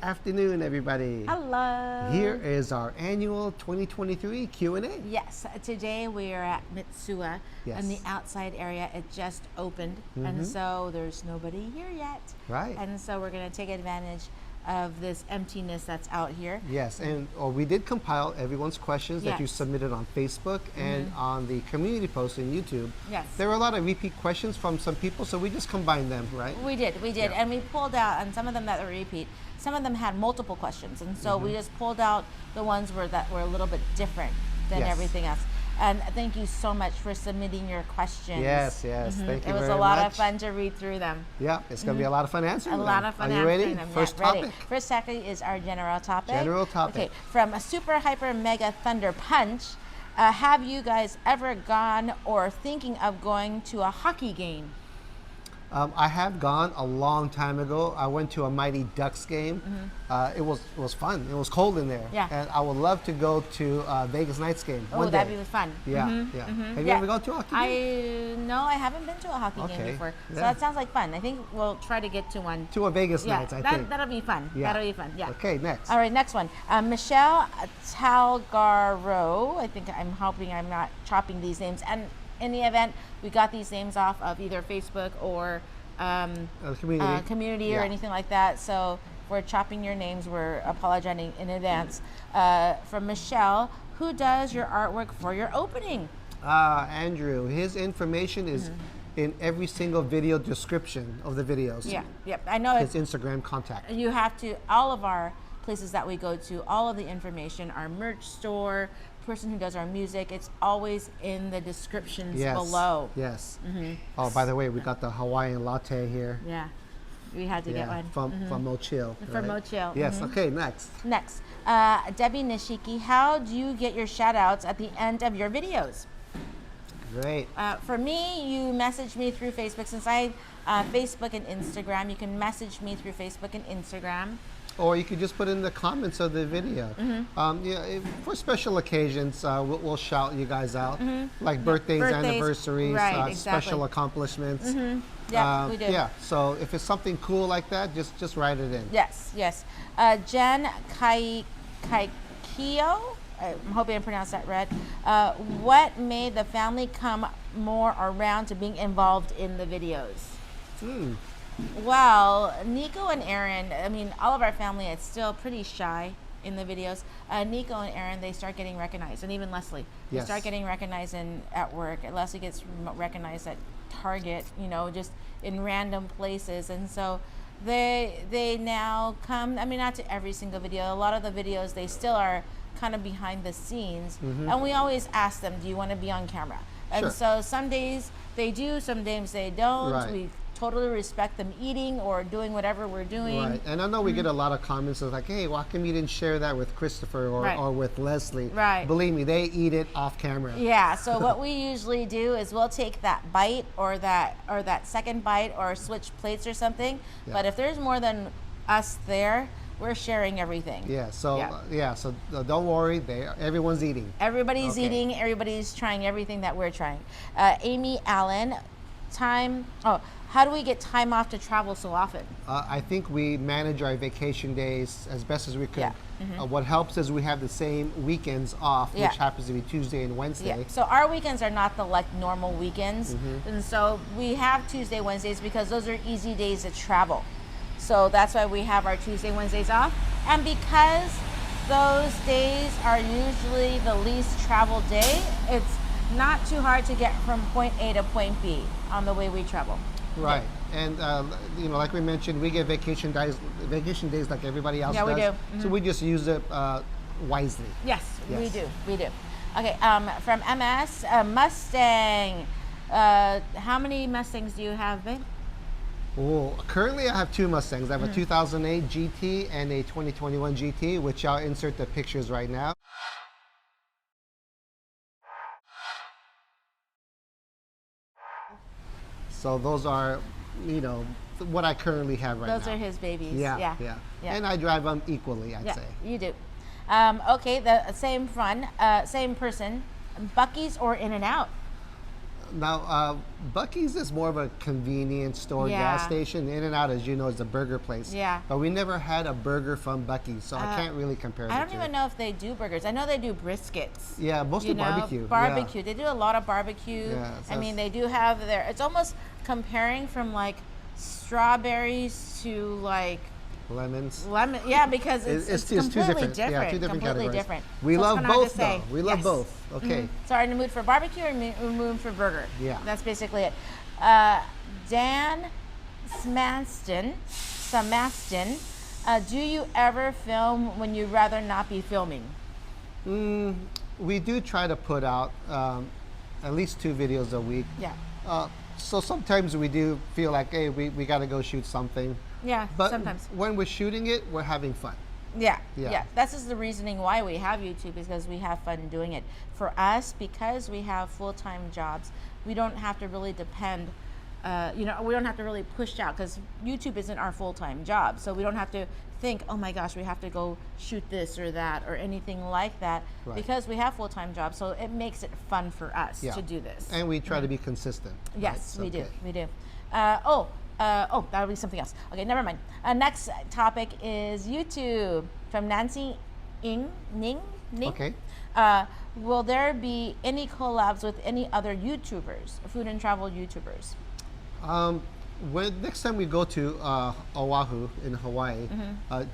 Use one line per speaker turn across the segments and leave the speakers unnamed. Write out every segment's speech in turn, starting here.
afternoon, everybody.
Hello.
Here is our annual 2023 Q&A.
Yes, today we are at Mitsuya in the outside area. It just opened, and so there's nobody here yet.
Right.
And so we're going to take advantage of this emptiness that's out here.
Yes, and we did compile everyone's questions that you submitted on Facebook and on the community post in YouTube.
Yes.
There were a lot of repeat questions from some people, so we just combined them, right?
We did, and we pulled out, and some of them that were repeat, some of them had multiple questions, and so we just pulled out the ones that were a little bit different than everything else. And thank you so much for submitting your questions.
Yes, thank you very much.
It was a lot of fun to read through them.
Yeah, it's going to be a lot of fun answering them.
A lot of fun
Are you ready?
answering them.
First
topic.
topic.
First topic is our general topic.
General topic.
Okay, from a Super Hyper Mega Thunder Punch, have you guys ever gone or thinking of going to a hockey game?
I have gone a long time ago. I went to a Mighty Ducks game. It was fun. It was cold in there.
Yeah.
And I would love to go to a Vegas Knights game.
Oh, that'd be fun.
Yeah, Have you ever gone to a hockey game?
No, I haven't been to a hockey game before. So that sounds like fun. I think we'll try to get to one.
To a Vegas Knights, I think.
That'll be fun.
Yeah.
That'll be fun. Yeah.
Okay, next.
All right, next one. Michelle Talgaro. I think I'm hoping I'm not chopping these names. And in the event, we got these names off of either Facebook or community or anything like that. So if we're chopping your names, we're apologizing in advance. From Michelle, who does your artwork for your opening?
Andrew. His information is in every single video description of the videos.
Yeah, yep. I know
his Instagram contact.
You have to, all of our places that we go to, all of the information, our merch store, person who does our music, it's always in the descriptions below.
Yes. Oh, by the way, we got the Hawaiian latte here.
Yeah, we had to get one.
From Mochil.
From Mochil.
Yes, okay, next.
Next, Debbie Nishiki, how do you get your shout outs at the end of your videos?
Great.
For me, you message me through Facebook. Since I Facebook and Instagram, you can message me through Facebook and Instagram.
Or you could just put in the comments of the video. For special occasions, we'll shout you guys out, like birthdays, anniversaries, special accomplishments.
Yeah, we do.
Yeah, so if it's something cool like that, just write it in.
Yes. Jen Kaikio, I'm hoping I pronounced that right. What made the family come more around to being involved in the videos? Well, Nico and Aaron, I mean, all of our family is still pretty shy in the videos. Nico and Aaron, they start getting recognized, and even Leslie. They start getting recognized at work. Leslie gets recognized at Target, just in random places. And so they now come, I mean, not to every single video. A lot of the videos, they still are kind of behind the scenes. And we always ask them, do you want to be on camera? And so some days they do, some days they don't.
Right.
We totally respect them eating or doing whatever we're doing.
Right, and I know we get a lot of comments of like, hey, why come you didn't share that with Christopher or with Leslie?
Right.
Believe me, they eat it off camera.
Yeah, so what we usually do is we'll take that bite or that second bite or switch plates or something. But if there's more than us there, we're sharing everything.
Yeah, so don't worry, everyone's eating.
Everybody's eating, everybody's trying everything that we're trying. Amy Allen, how do we get time off to travel so often?
I think we manage our vacation days as best as we could. What helps is we have the same weekends off, which happens to be Tuesday and Wednesday.
Yeah. So our weekends are not the normal weekends. And so we have Tuesday, Wednesdays because those are easy days to travel. So that's why we have our Tuesday, Wednesdays off. And because those days are usually the least traveled day, it's not too hard to get from point A to point B on the way we travel.
Right, and like we mentioned, we get vacation days like everybody else does.
Yeah, we do.
So we just use it wisely.
Yes, we do. Okay, from MS, Mustang. How many Mustangs do you have, babe?
Oh, currently I have two Mustangs. I have a 2008 GT and a 2021 GT, which I'll insert the pictures right now. So those are, what I currently have right now.
Those are his babies.
Yeah. And I drive them equally, I'd say.
You do. Okay, the same person, Buc-ee's or In-N-Out?
Now, Buc-ee's is more of a convenience store, gas station. In-N-Out, as you know, is a burger place.
Yeah.
But we never had a burger from Buc-ee's, so I can't really compare
I
the
don't
two.
even know if they do burgers. I know they do briskets.
Yeah, mostly barbecue.
Barbecue. They do a lot of barbecue.
Yeah,
I mean, they do have their, it's almost comparing from like strawberries to like
lemons.
Lemon, yeah, because it's completely
two different.
different.
Yeah, two different
completely
categories.
different.
We
So it's
love
kinda hard
both,
to say.
though. We love
Yes.
both. Okay.
So are you in the mood for barbecue or in the mood for burger?
Yeah.
That's basically it. Dan Smaston, do you ever film when you'd rather not be filming?
We do try to put out at least 2 videos a week.
Yeah.
So sometimes we do feel like, hey, we got to go shoot something.
Yeah,
But
sometimes.
when we're shooting it, we're having fun.
Yeah,
Yeah.
yeah. That's just the reasoning why we have YouTube, is because we have fun doing it. For us, because we have full-time jobs, we don't have to really depend, we don't have to really push out, because YouTube isn't our full-time job. So we don't have to think, oh my gosh, we have to go shoot this or that or anything like that, because we have full-time jobs. So it makes it fun for us to do this.
And we try to be consistent.
Yes,
right?
we do. That'll be something else. Okay, never mind. Next topic is YouTube from Nancy Ning.
Okay.
Will there be any collabs with any other YouTubers, food and travel YouTubers?
When next time we go to Oahu in Hawaii,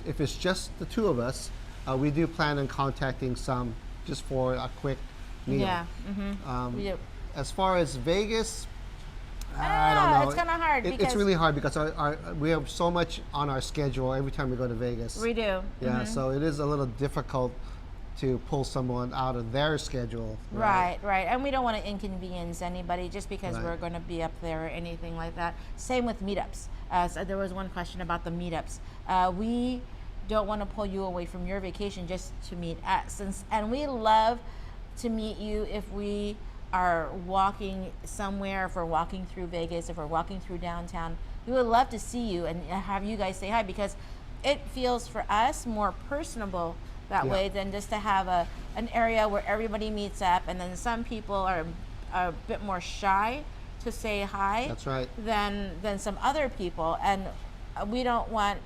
if it's just the 2 of us, we do plan on contacting some just for a quick meal.
Yeah. We do.
As far as Vegas, I don't know.
It's kind of hard.
It's really hard because we have so much on our schedule every time we go to Vegas.
We do.
Yeah, so it is a little difficult to pull someone out of their schedule.
Right. And we don't want to inconvenience anybody just because we're going to be up there or anything like that. Same with meetups. So there was one question about the meetups. We don't want to pull you away from your vacation just to meet us. And we love to meet you if we are walking somewhere, if we're walking through Vegas, if we're walking through downtown. We would love to see you and have you guys say hi, because it feels for us more personable that way than just to have an area where everybody meets up, and then some people are a bit more shy to say hi.
That's right.
Than some other people, and we don't want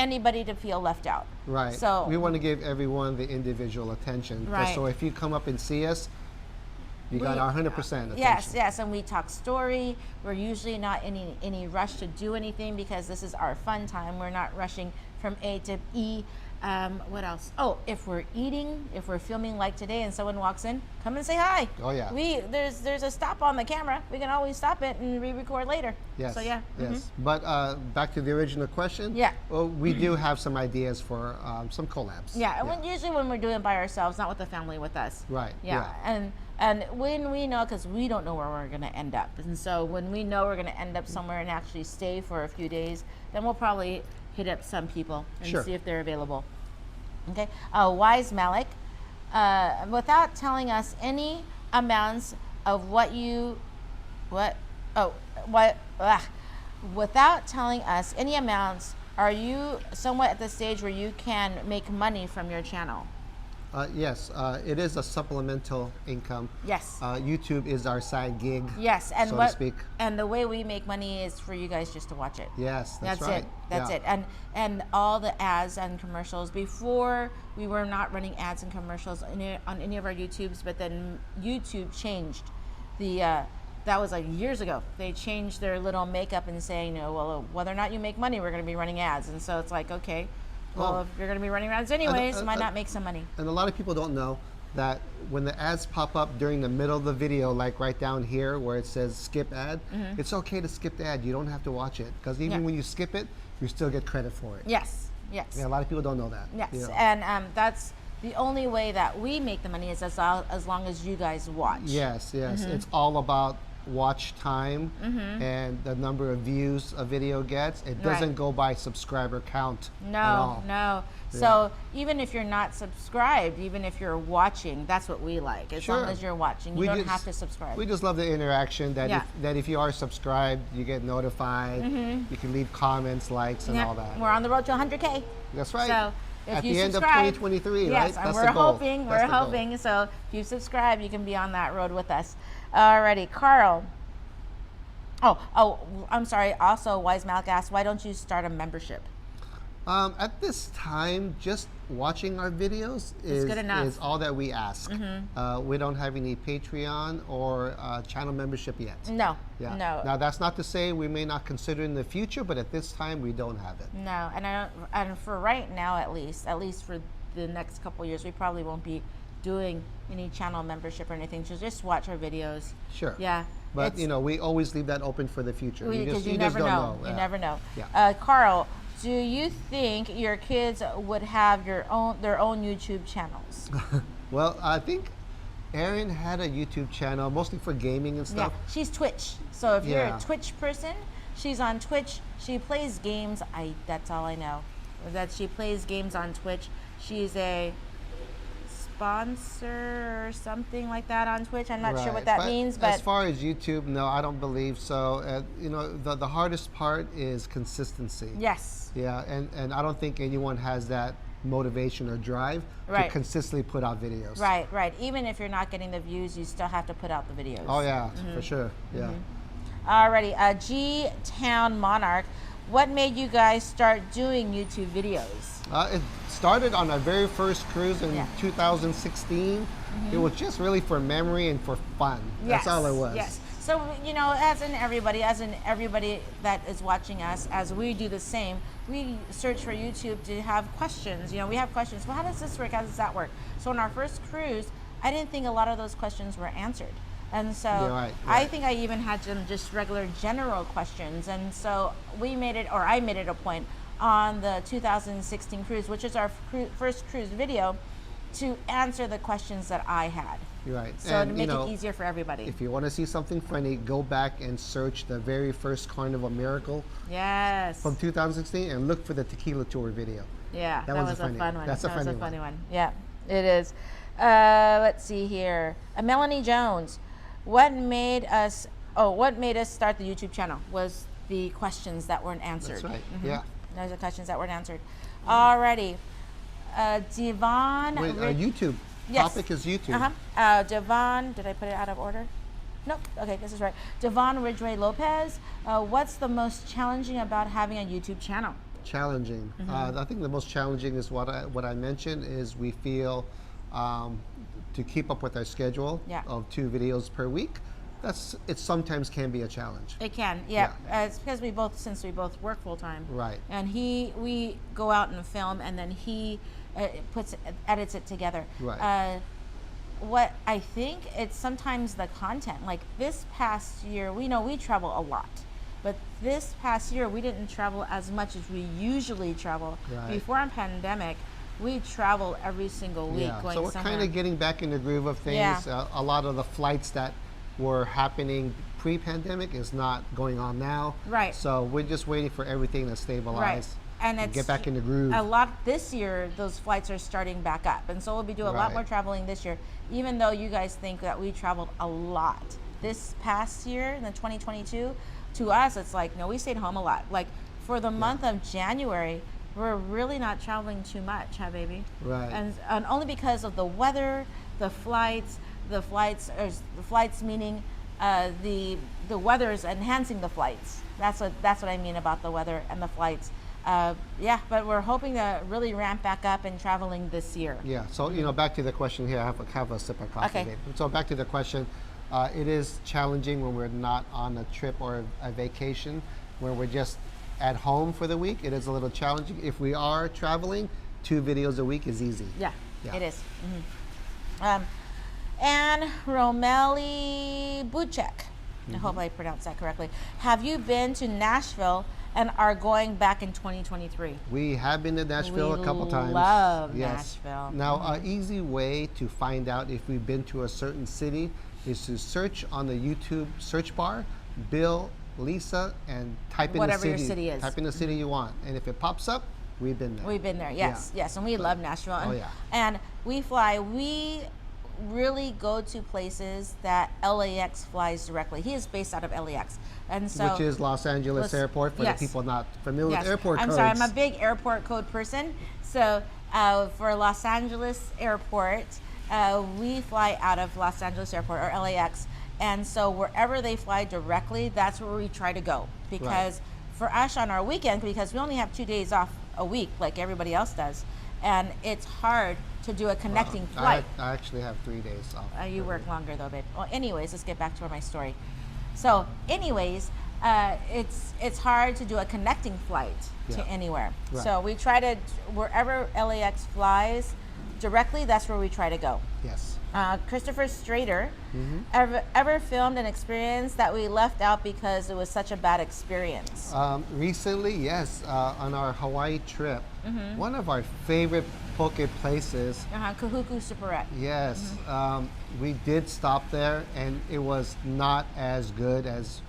anybody to feel left out.
Right.
So
we want to give everyone the individual attention.
Right.
So if you come up and see us, you got our 100% attention.
Yes, and we talk story. We're usually not in any rush to do anything, because this is our fun time. We're not rushing from A to E. What else? Oh, if we're eating, if we're filming like today and someone walks in, come and say hi.
Oh yeah.
There's a stop on the camera. We can always stop it and re-record later.
Yes.
So yeah.
Yes. But back to the original question.
Yeah.
Well, we do have some ideas for some collabs.
Yeah. Usually when we're doing it by ourselves, not with the family, with us.
Right.
Yeah. And when we know, because we don't know where we're going to end up, and so when we know we're going to end up somewhere and actually stay for a few days, then we'll probably hit up some people and see if they're available. Okay. Wise Malik, without telling us any amounts of without telling us any amounts, are you somewhat at the stage where you can make money from your channel?
Yes, it is a supplemental income.
Yes.
YouTube is our side gig.
Yes, and
so to speak.
And the way we make money is for you guys just to watch it.
Yes, that's right.
That's it. And all the ads and commercials. Before, we were not running ads and commercials on any of our YouTubes, but then YouTube changed the. That was like years ago. They changed their little makeup and saying, well, whether or not you make money, we're going to be running ads. And so it's like, okay. Well, if you're going to be running ads anyways, why not make some money?
And a lot of people don't know that when the ads pop up during the middle of the video, like right down here where it says skip ad, it's okay to skip the ad. You don't have to watch it, because even when you skip it, you still get credit for it.
Yes.
Yeah, a lot of people don't know that.
Yes,
you know.
and that's the only way that we make the money, is as long as you guys watch.
Yes. It's all about watch time and the number of views a video gets. It doesn't go by subscriber count at all.
No. So even if you're not subscribed, even if you're watching, that's what we like. As long as you're watching, you don't have to subscribe.
We just love the interaction that if you are subscribed, you get notified. You can leave comments, likes, and all that.
We're on the road to 100K.
That's right.
So
at
you
the end of
subscribe,
2023,
yes,
right?
and
That's
we're
the goal.
hoping,
That's
we're
the goal.
hoping. So if you subscribe, you can be on that road with us. Alrighty, Carl. Oh, I'm sorry. Also, Wise Malik asked, why don't you start a membership?
At this time, just watching our videos
good enough.
is all that we ask. We don't have any Patreon or channel membership yet.
No,
Yeah.
no.
Now, that's not to say we may not consider in the future, but at this time, we don't have it.
No, and I don't, and for right now, at least for the next couple of years, we probably won't be doing any channel membership or anything. Just watch our videos.
Sure.
Yeah.
But you know, we always leave that open for the future.
Because you
just
never
don't
know.
know.
You never know.
Yeah.
Carl, do you think your kids would have their own YouTube channels?
Well, I think Erin had a YouTube channel, mostly for gaming and stuff.
Yeah, she's Twitch. So if you're
Yeah.
a Twitch person, she's on Twitch. She plays games. That's all I know. That she plays games on Twitch. She's a sponsor or something like that on Twitch. I'm not sure what that means, but
as far as YouTube, no, I don't believe so. You know, the hardest part is consistency.
yes.
Yeah, and I don't think anyone has that motivation or drive to
Right.
consistently put out videos.
Right. Even if you're not getting the views, you still have to put out the videos.
Oh yeah, for sure. Yeah.
Alrighty, G-Town Monarch, what made you guys start doing YouTube videos?
It started on our very first cruise in
Yeah.
2016. It was just really for memory and for fun. That's all it was.
Yes. So, you know, as in everybody that is watching us, as we do the same, we search for YouTube to have questions. You know, we have questions. Well, how does this work? How does that work? So on our first cruise, I didn't think a lot of those questions were answered. And so
right.
I think I even had some just regular general questions. And so I made it a point on the 2016 cruise, which is our first cruise video, to answer the questions that I had.
You're right.
So
And,
to make it easier for everybody.
if you want to see something funny, go back and search the very first Carnival Miracle
Yes.
from 2016 and look for the Tequila Tour video.
Yeah,
That
that
was
was
a
a
funny
fun
one.
one.
That's a
That was
funny
a funny
one.
one. Yeah, it is. Let's see here. Melanie Jones, what made us start the YouTube channel was the questions that weren't answered.
That's right. Yeah.
Those are questions that weren't answered. Alrighty. Devon.
Wait, YouTube.
Yes.
Topic is YouTube.
Devon, did I put it out of order? Nope. Okay, this is right. Devon Ridgway Lopez, what's the most challenging about having a YouTube channel?
Challenging. I think the most challenging is what I mentioned is we feel to keep up with our schedule
Yeah.
of 2 videos per week. It sometimes can be a challenge.
It can, yeah. It's because since we both work full time.
Right.
And we go out and film, and then he edits it together.
Right.
What I think, it's sometimes the content. Like this past year, we travel a lot, but this past year we didn't travel as much as we usually travel.
Right.
Before a pandemic, we travel every single week going
so we're
somewhere.
kind of getting back in the groove of things.
Yeah.
A lot of the flights that were happening pre-pandemic is not going on now.
Right.
So we're just waiting for everything to stabilize.
And it's
get back in the groove.
A lot this year, those flights are starting back up, and so we'll be doing a lot
Right.
more traveling this year. Even though you guys think that we traveled a lot this past year, in the 2022, to us it's like no, we stayed home a lot. Like for the month of January, we're really not traveling too much, huh, baby?
Right.
And only because of the weather, the flights meaning the weather's enhancing the flights. That's what I mean about the weather and the flights. But we're hoping to really ramp back up in traveling this year.
Yeah, so back to the question here. I have a sip of coffee.
Okay.
Babe. So back to the question. It is challenging when we're not on a trip or a vacation, where we're just at home for the week. It is a little challenging. If we are traveling, 2 videos a week is easy.
Yeah,
Yeah.
it is. And Romeli Buchek, I hope I pronounced that correctly. Have you been to Nashville and are going back in 2023?
We have been to Nashville a couple times.
Love
Yes.
Nashville.
Now, an easy way to find out if we've been to a certain city is to search on the YouTube search bar, Bill, Lisa, and type in
Whatever
the
your
city.
city is.
Type in the city you want, and if it pops up, we've been there.
We've been there, yes, and we love Nashville. And,
yeah.
and we really go to places that LAX flies directly. He is based out of LAX, and so
Which is Los Angeles Airport for
yes.
the people not familiar with airport
I'm
codes.
sorry, I'm a big airport code person. So For Los Angeles Airport, we fly out of Los Angeles Airport or LAX, and so wherever they fly directly, that's where we try to go. Because for us on our weekend, because we only have 2 days off a week like everybody else does, and it's hard to do a connecting flight.
I actually have 3 days off.
You work longer though, babe. Well, anyways, let's get back to my story. So, anyways, it's hard to do a connecting flight to anywhere.
Right.
So we try to, wherever LAX flies directly, that's where we try to go.
Yes.
Christopher Strader, ever filmed an experience that we left out because it was such a bad experience?
Recently, yes, on our Hawaii trip, one of our favorite poke places.
Kahuku Superette.
Yes, we did stop there, and it was not as good as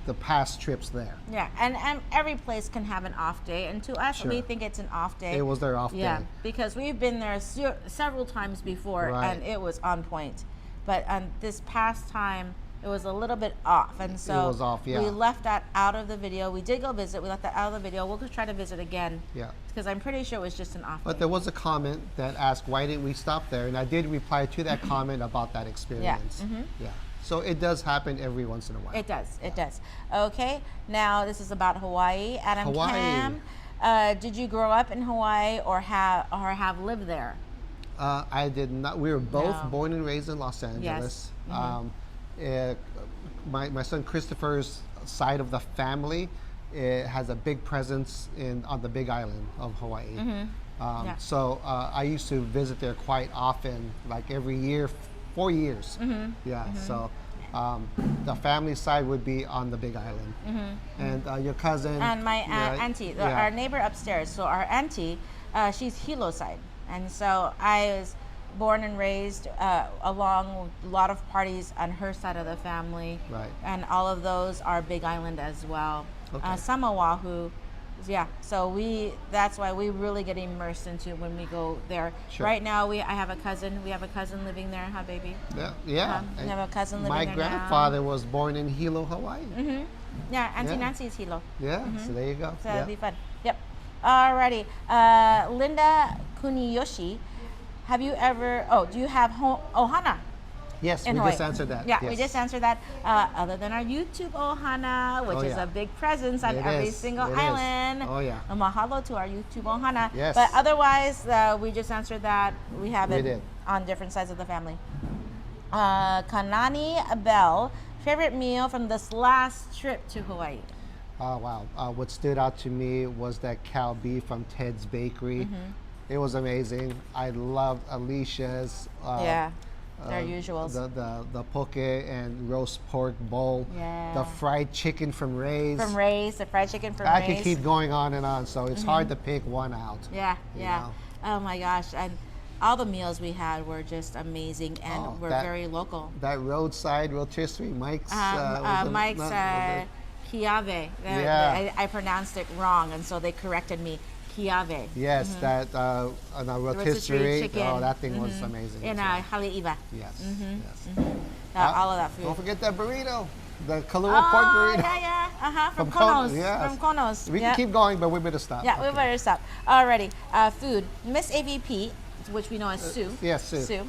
the past trips there.
Yeah, and every place can have an off day, and to us, we think it's an off day.
It was their off
Yeah,
day.
because we've been there several times before, and it was on point. But this past time, it was a little bit off, and so
it was off,
we left that out of the video. We did go visit. We left that out of the video. We'll just try to visit again.
Yeah.
Because I'm pretty sure it was just an off
But
day.
there was a comment that asked, why didn't we stop there? And I did reply to that comment about that experience. Yeah. So it does happen every once in a while.
It does. It does. Okay. Now this is about Hawaii. Adam
Hawaii.
Cam, did you grow up in Hawaii or have lived there?
I did not. We were both born and raised in Los Angeles.
Yes.
My son Christopher's side of the family has a big presence on the Big Island of Hawaii. So I used to visit there quite often, like every year, 4 years. So the family side would be on the Big Island. And your cousin.
And my auntie, our neighbor upstairs. So our auntie, she's Hilo side. And so I was born and raised along a lot of parties on her side of the family.
Right.
And all of those are Big Island as well.
Okay.
Some Oahu. Yeah, so that's why we really get immersed into when we go there.
Sure.
Right now, we have a cousin living there, huh, baby?
Yeah.
We have a cousin living
My
there
grandfather was born in Hilo, Hawaii.
Yeah, Auntie Nancy's Hilo.
Yeah, so there you go.
So it'll be fun. Yep. Alrighty. Linda Kuniyoshi, have you ever, do you have Ohana?
Yes, we
Hawaii?
just answered that.
Yeah,
yes.
we just answered that. Other than our YouTube Ohana, which is a big presence on every single island.
Oh, yeah.
Mahalo to our YouTube Ohana.
Yes.
But otherwise, we just answered that. We have it
did.
on different sides of the family. Kanani Bell, favorite meal from this last trip to Hawaii?
Oh, wow. What stood out to me was that cow beef from Ted's Bakery. It was amazing. I loved Alicia's.
Their usuals.
The poke and roast pork bowl.
Yeah.
The fried chicken from Ray's.
The fried chicken from
I
Ray's.
could keep going on and on, so it's hard to pick one out.
Yeah.
you know?
Oh my gosh. And all the meals we had were just amazing and were very local.
That roadside rotisserie, Mike's.
Mike's Kiave. I pronounced it wrong, and so they corrected me. Kiave.
Yes, that on a rotisserie.
Chicken.
Oh, that thing was amazing.
In Haleiwa.
Yes.
All of that food.
Don't forget that burrito, the Kahlua pork burrito.
Yeah. From Konos.
Yes.
From Konos.
We can keep going, but we better stop.
Yeah, we better stop. Alrighty. Food. Miss AVP, which we know as Sue.
Yes, Sue.
Sue.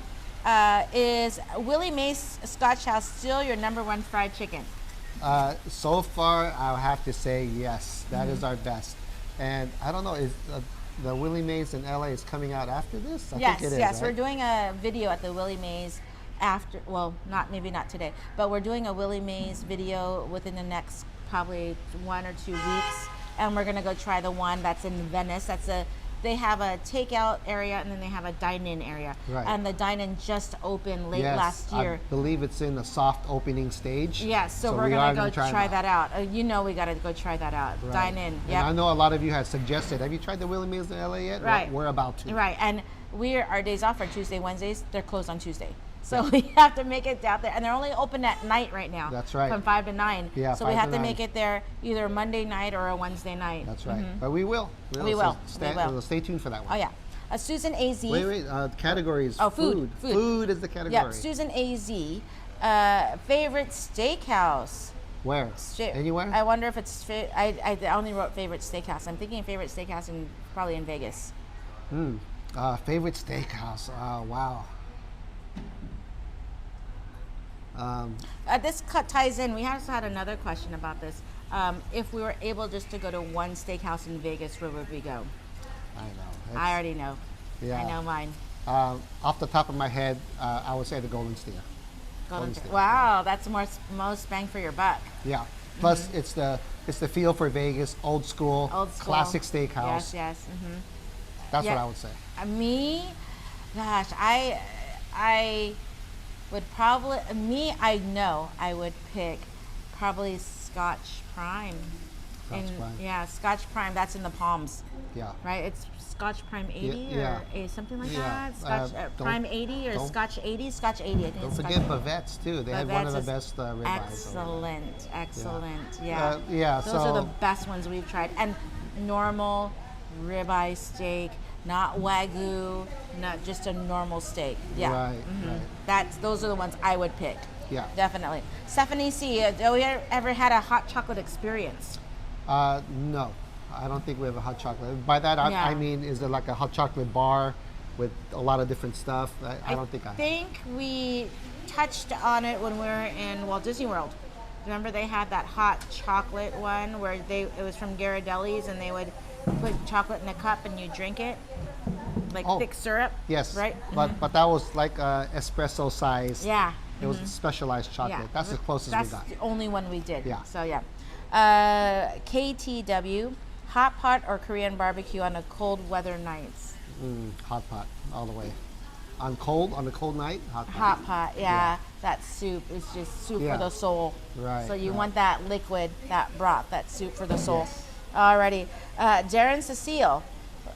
Is Willie Mae's Scotch House still your #1 fried chicken?
So far, I'll have to say yes. That is our best. And I don't know, is the Willie Mae's in LA is coming out after this? I think it is,
yes.
right?
We're doing a video at the Willie Mae's after, maybe not today, but we're doing a Willie Mae's video within the next probably 1 or 2 weeks. And we're gonna go try the one that's in Venice. They have a takeout area and then they have a dine-in area.
Right.
And the dine-in just opened last year.
I believe it's in the soft opening stage.
Yes, so we're gonna go try that out. We gotta go try that out.
Right.
Dine-in.
And
Yep.
I know a lot of you have suggested, have you tried the Willie Mae's in LA yet?
Right.
We're about to.
Right, and our days off are Tuesday, Wednesdays. They're closed on Tuesday. So we have to make it down there. And they're only open at night right now.
That's right.
From 5 to 9.
Yeah,
so we
5
have
to
to
9.
make it there either Monday night or a Wednesday night.
That's right. But we will.
We will.
Stay tuned for that one.
Oh, yeah. Susan AZ.
Wait. Categories.
Oh, food.
Food is the category.
Yeah, Susan AZ. Favorite steakhouse.
Where? Anywhere?
I wonder if it's. I only wrote favorite steakhouse. I'm thinking favorite steakhouse probably in Vegas.
Favorite steakhouse? Wow.
This ties in. We also had another question about this. If we were able just to go to one steakhouse in Vegas, where would we go?
I know.
I already know.
Yeah.
I know mine.
Off the top of my head, I would say the Golden Steer.
Golden State. Wow, that's most bang for your buck.
Yeah. Plus, it's the feel for Vegas, old school, classic steakhouse.
Yes, yes.
That's what I would say.
Me, gosh, I would probably I know I would pick probably Scotch Prime.
Prime.
Yeah, Scotch Prime. That's in the Palms.
Yeah.
Right. It's Scotch Prime 80 or something like
Yeah.
that. Scotch Prime 80 or Scotch 80. Scotch 80. I think
Don't
it's
forget
Scotch 80.
Bavette's too. They have one of the best ribeyes.
Excellent, excellent. Yeah.
Yeah.
Those are the best ones we've tried. And normal ribeye steak, not Wagyu, not just a normal steak. Yeah.
Right.
Those are the ones I would pick.
Yeah.
Definitely. Stephanie C, have you ever had a hot chocolate experience?
No, I don't think we have a hot chocolate. By that, I mean, is it like a hot chocolate bar with a lot of different stuff? I don't think I
think we touched on it when we were in Walt Disney World. Remember they had that hot chocolate one where it was from Ghirardelli's and they would put chocolate in a cup and you drink it? Like thick syrup?
Yes.
Right?
But that was like espresso size.
Yeah.
It was specialized chocolate.
Yeah.
That's the closest we got.
That's the only one we did.
Yeah.
So yeah. KTW, hot pot or Korean barbecue on a cold weather nights?
Hot pot, all the way. On a cold night, hot pot.
Hot pot, yeah. That soup is just soup for the soul.
Right.
So you want that liquid, that broth, that soup for the soul. Yes. Alrighty. Darren Cecile,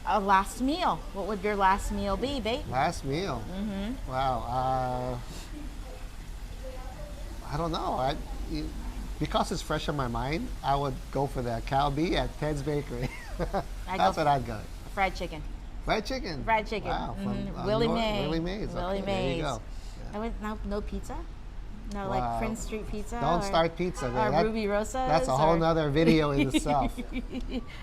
a last meal. What would your last meal be, babe?
Last meal? Wow. I don't know. Because it's fresh in my mind, I would go for the Calbee at Ted's Bakery. That's what I'd go.
Fried chicken.
Fried chicken?
Fried chicken.
Wow.
Willie Mays.
Willie Mays.
Willie
Okay,
Mays.
there you go.
Yeah. No pizza? No, like Prince Street Pizza?
Don't start pizza.
Or Ruby Rosa?
That's a whole nother video in itself.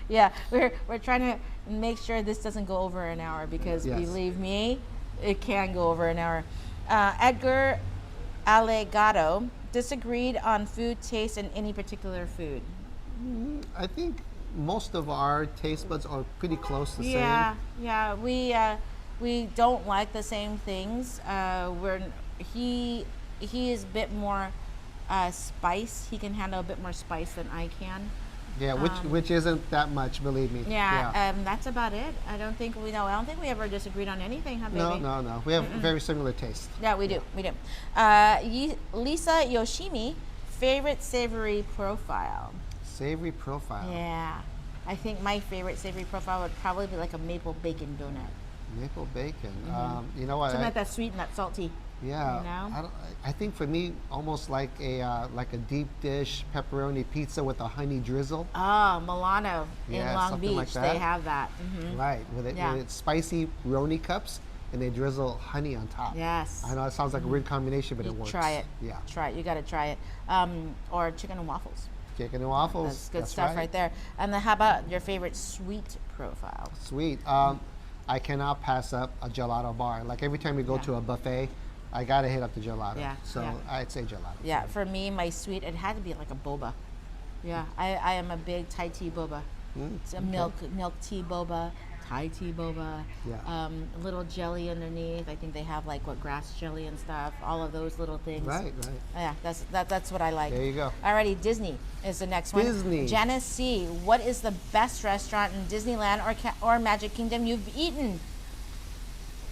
Yeah, we're trying to make sure this doesn't go over an hour because believe me, it can go over an hour. Edgar Allegado disagreed on food taste in any particular food.
I think most of our taste buds are pretty close to the same.
Yeah. We don't like the same things. He is a bit more spice. He can handle a bit more spice than I can.
Yeah, which isn't that much, believe me.
That's about it. I don't think we ever disagreed on anything, huh, baby?
No. We have very similar taste.
Yeah, we do. Lisa Yoshimi, favorite savory profile.
Savory profile.
Yeah, I think my favorite savory profile would probably be like a maple bacon donut.
Maple bacon. You know what?
Something like that sweet and that salty.
Yeah.
You know?
I think for me, almost like a deep dish pepperoni pizza with a honey drizzle.
Oh, Milano in Long Beach,
like
they have that.
Right, with spicy roni cups, and they drizzle honey on top.
Yes.
I know it sounds like a weird combination, but it works.
Try it.
Yeah.
Try it. You got to try it. Or chicken and waffles.
Chicken and waffles.
That's good stuff right there. And then how about your favorite sweet profile?
Sweet. I cannot pass up a gelato bar. Like every time we go to a buffet, I gotta hit up the gelato. I'd say gelato.
Yeah, for me, my sweet, it had to be like a boba. Yeah, I am a big Thai tea boba. It's a milk tea boba, Thai tea boba.
Yeah.
A little jelly underneath. I think they have like grass jelly and stuff. All of those little things.
Right.
Yeah, that's what I like.
There you go.
Alrighty, Disney is the next one.
Disney.
Janice C, what is the best restaurant in Disneyland or Magic Kingdom you've eaten?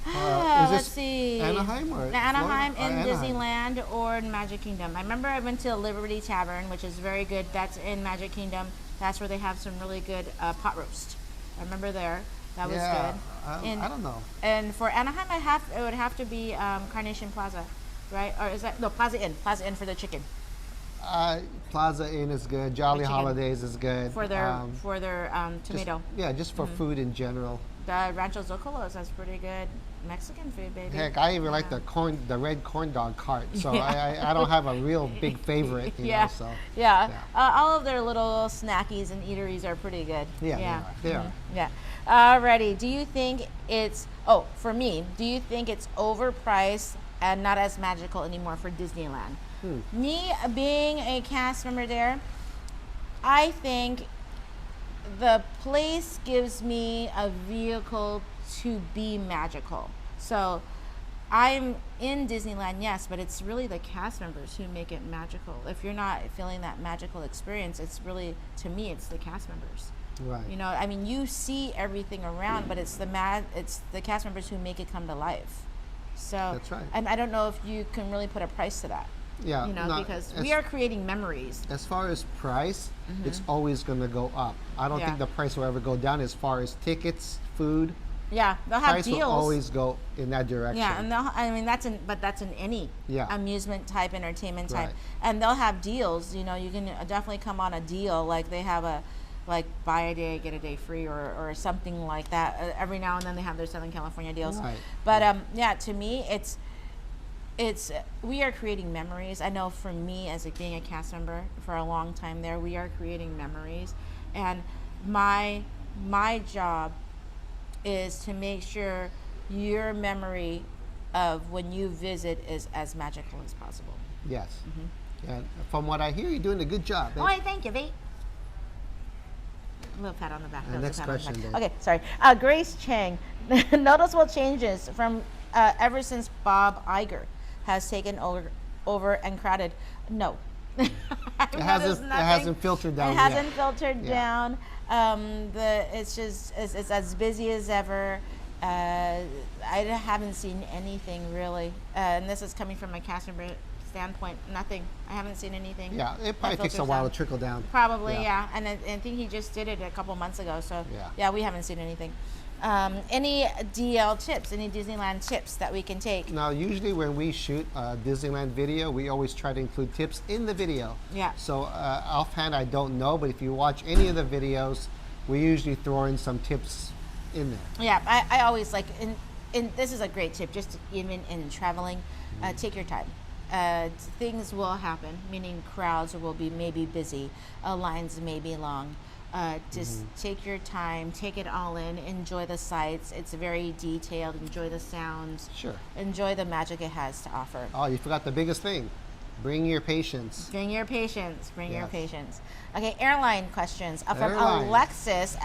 Let's see.
Anaheim or
Anaheim
Florida?
in Disneyland or in Magic Kingdom. I remember I went to Liberty Tavern, which is very good. That's in Magic Kingdom. That's where they have some really good pot roast. I remember there. That was good.
I don't know.
And for Anaheim, it would have to be Carnation Plaza, right? Or is that Plaza Inn? Plaza Inn for the chicken.
Plaza Inn is good. Jolly Holidays is good.
For their tomato.
Just for food in general.
The Rancho Zocolos, that's pretty good. Mexican food, baby.
Heck, I even like the red corn dog cart. So I don't have a real big favorite, you know. So
all of their little snackies and eateries are pretty good.
Yeah, they are.
Yeah. Alrighty. Do you think it's for me? Do you think it's overpriced and not as magical anymore for Disneyland? Me being a cast member there, I think the place gives me a vehicle to be magical. So I'm in Disneyland, yes, but it's really the cast members who make it magical. If you're not feeling that magical experience, it's really, to me, it's the cast members.
Right.
You know, I mean, you see everything around, but it's the cast members who make it come to life. So
that's right.
And I don't know if you can really put a price to that.
Yeah.
You know, because we are creating memories.
As far as price, it's always going to go up. I don't think the price will ever go down as far as tickets, food.
Yeah, they'll have
price
deals.
Will always go in that direction.
Yeah, and that's in any amusement type, entertainment type,
Right.
and they'll have deals. You know, you can definitely come on a deal, like they have buy a day get a day free or something like that. Every now and then they have their Southern California deals.
Right.
But to me, it's we are creating memories. I know for me, as being a cast member for a long time there, we are creating memories, and my job is to make sure your memory of when you visit is as magical as possible.
Yes. And from what I hear, you're doing a good job.
Oh, thank you, V. A little pat on the back.
Next question, Dave.
Okay, sorry. Grace Chang. Noticeable changes from ever since Bob Iger has taken over and crowded. No.
It hasn't filtered down.
It hasn't filtered down. It's as busy as ever. I haven't seen anything really, and this is coming from a cast member standpoint. Nothing. I haven't seen anything.
Yeah, it probably takes a while to trickle down.
Probably, yeah. And I think he just did it a couple months ago. So we haven't seen anything. Any DL tips? Any Disneyland tips that we can take?
Now, usually when we shoot a Disneyland video, we always try to include tips in the video.
Yeah.
So offhand, I don't know, but if you watch any of the videos, we usually throw in some tips in there.
Yeah, I always like, this is a great tip, just even in traveling, take your time. Things will happen, meaning crowds will be maybe busy, lines may be long. Just take your time, take it all in, enjoy the sights. It's very detailed. Enjoy the sounds.
Sure.
Enjoy the magic it has to offer.
Oh, you forgot the biggest thing. Bring your patience.
Bring your patience. Bring your patience. Okay, airline questions from
Airline.
Alexis.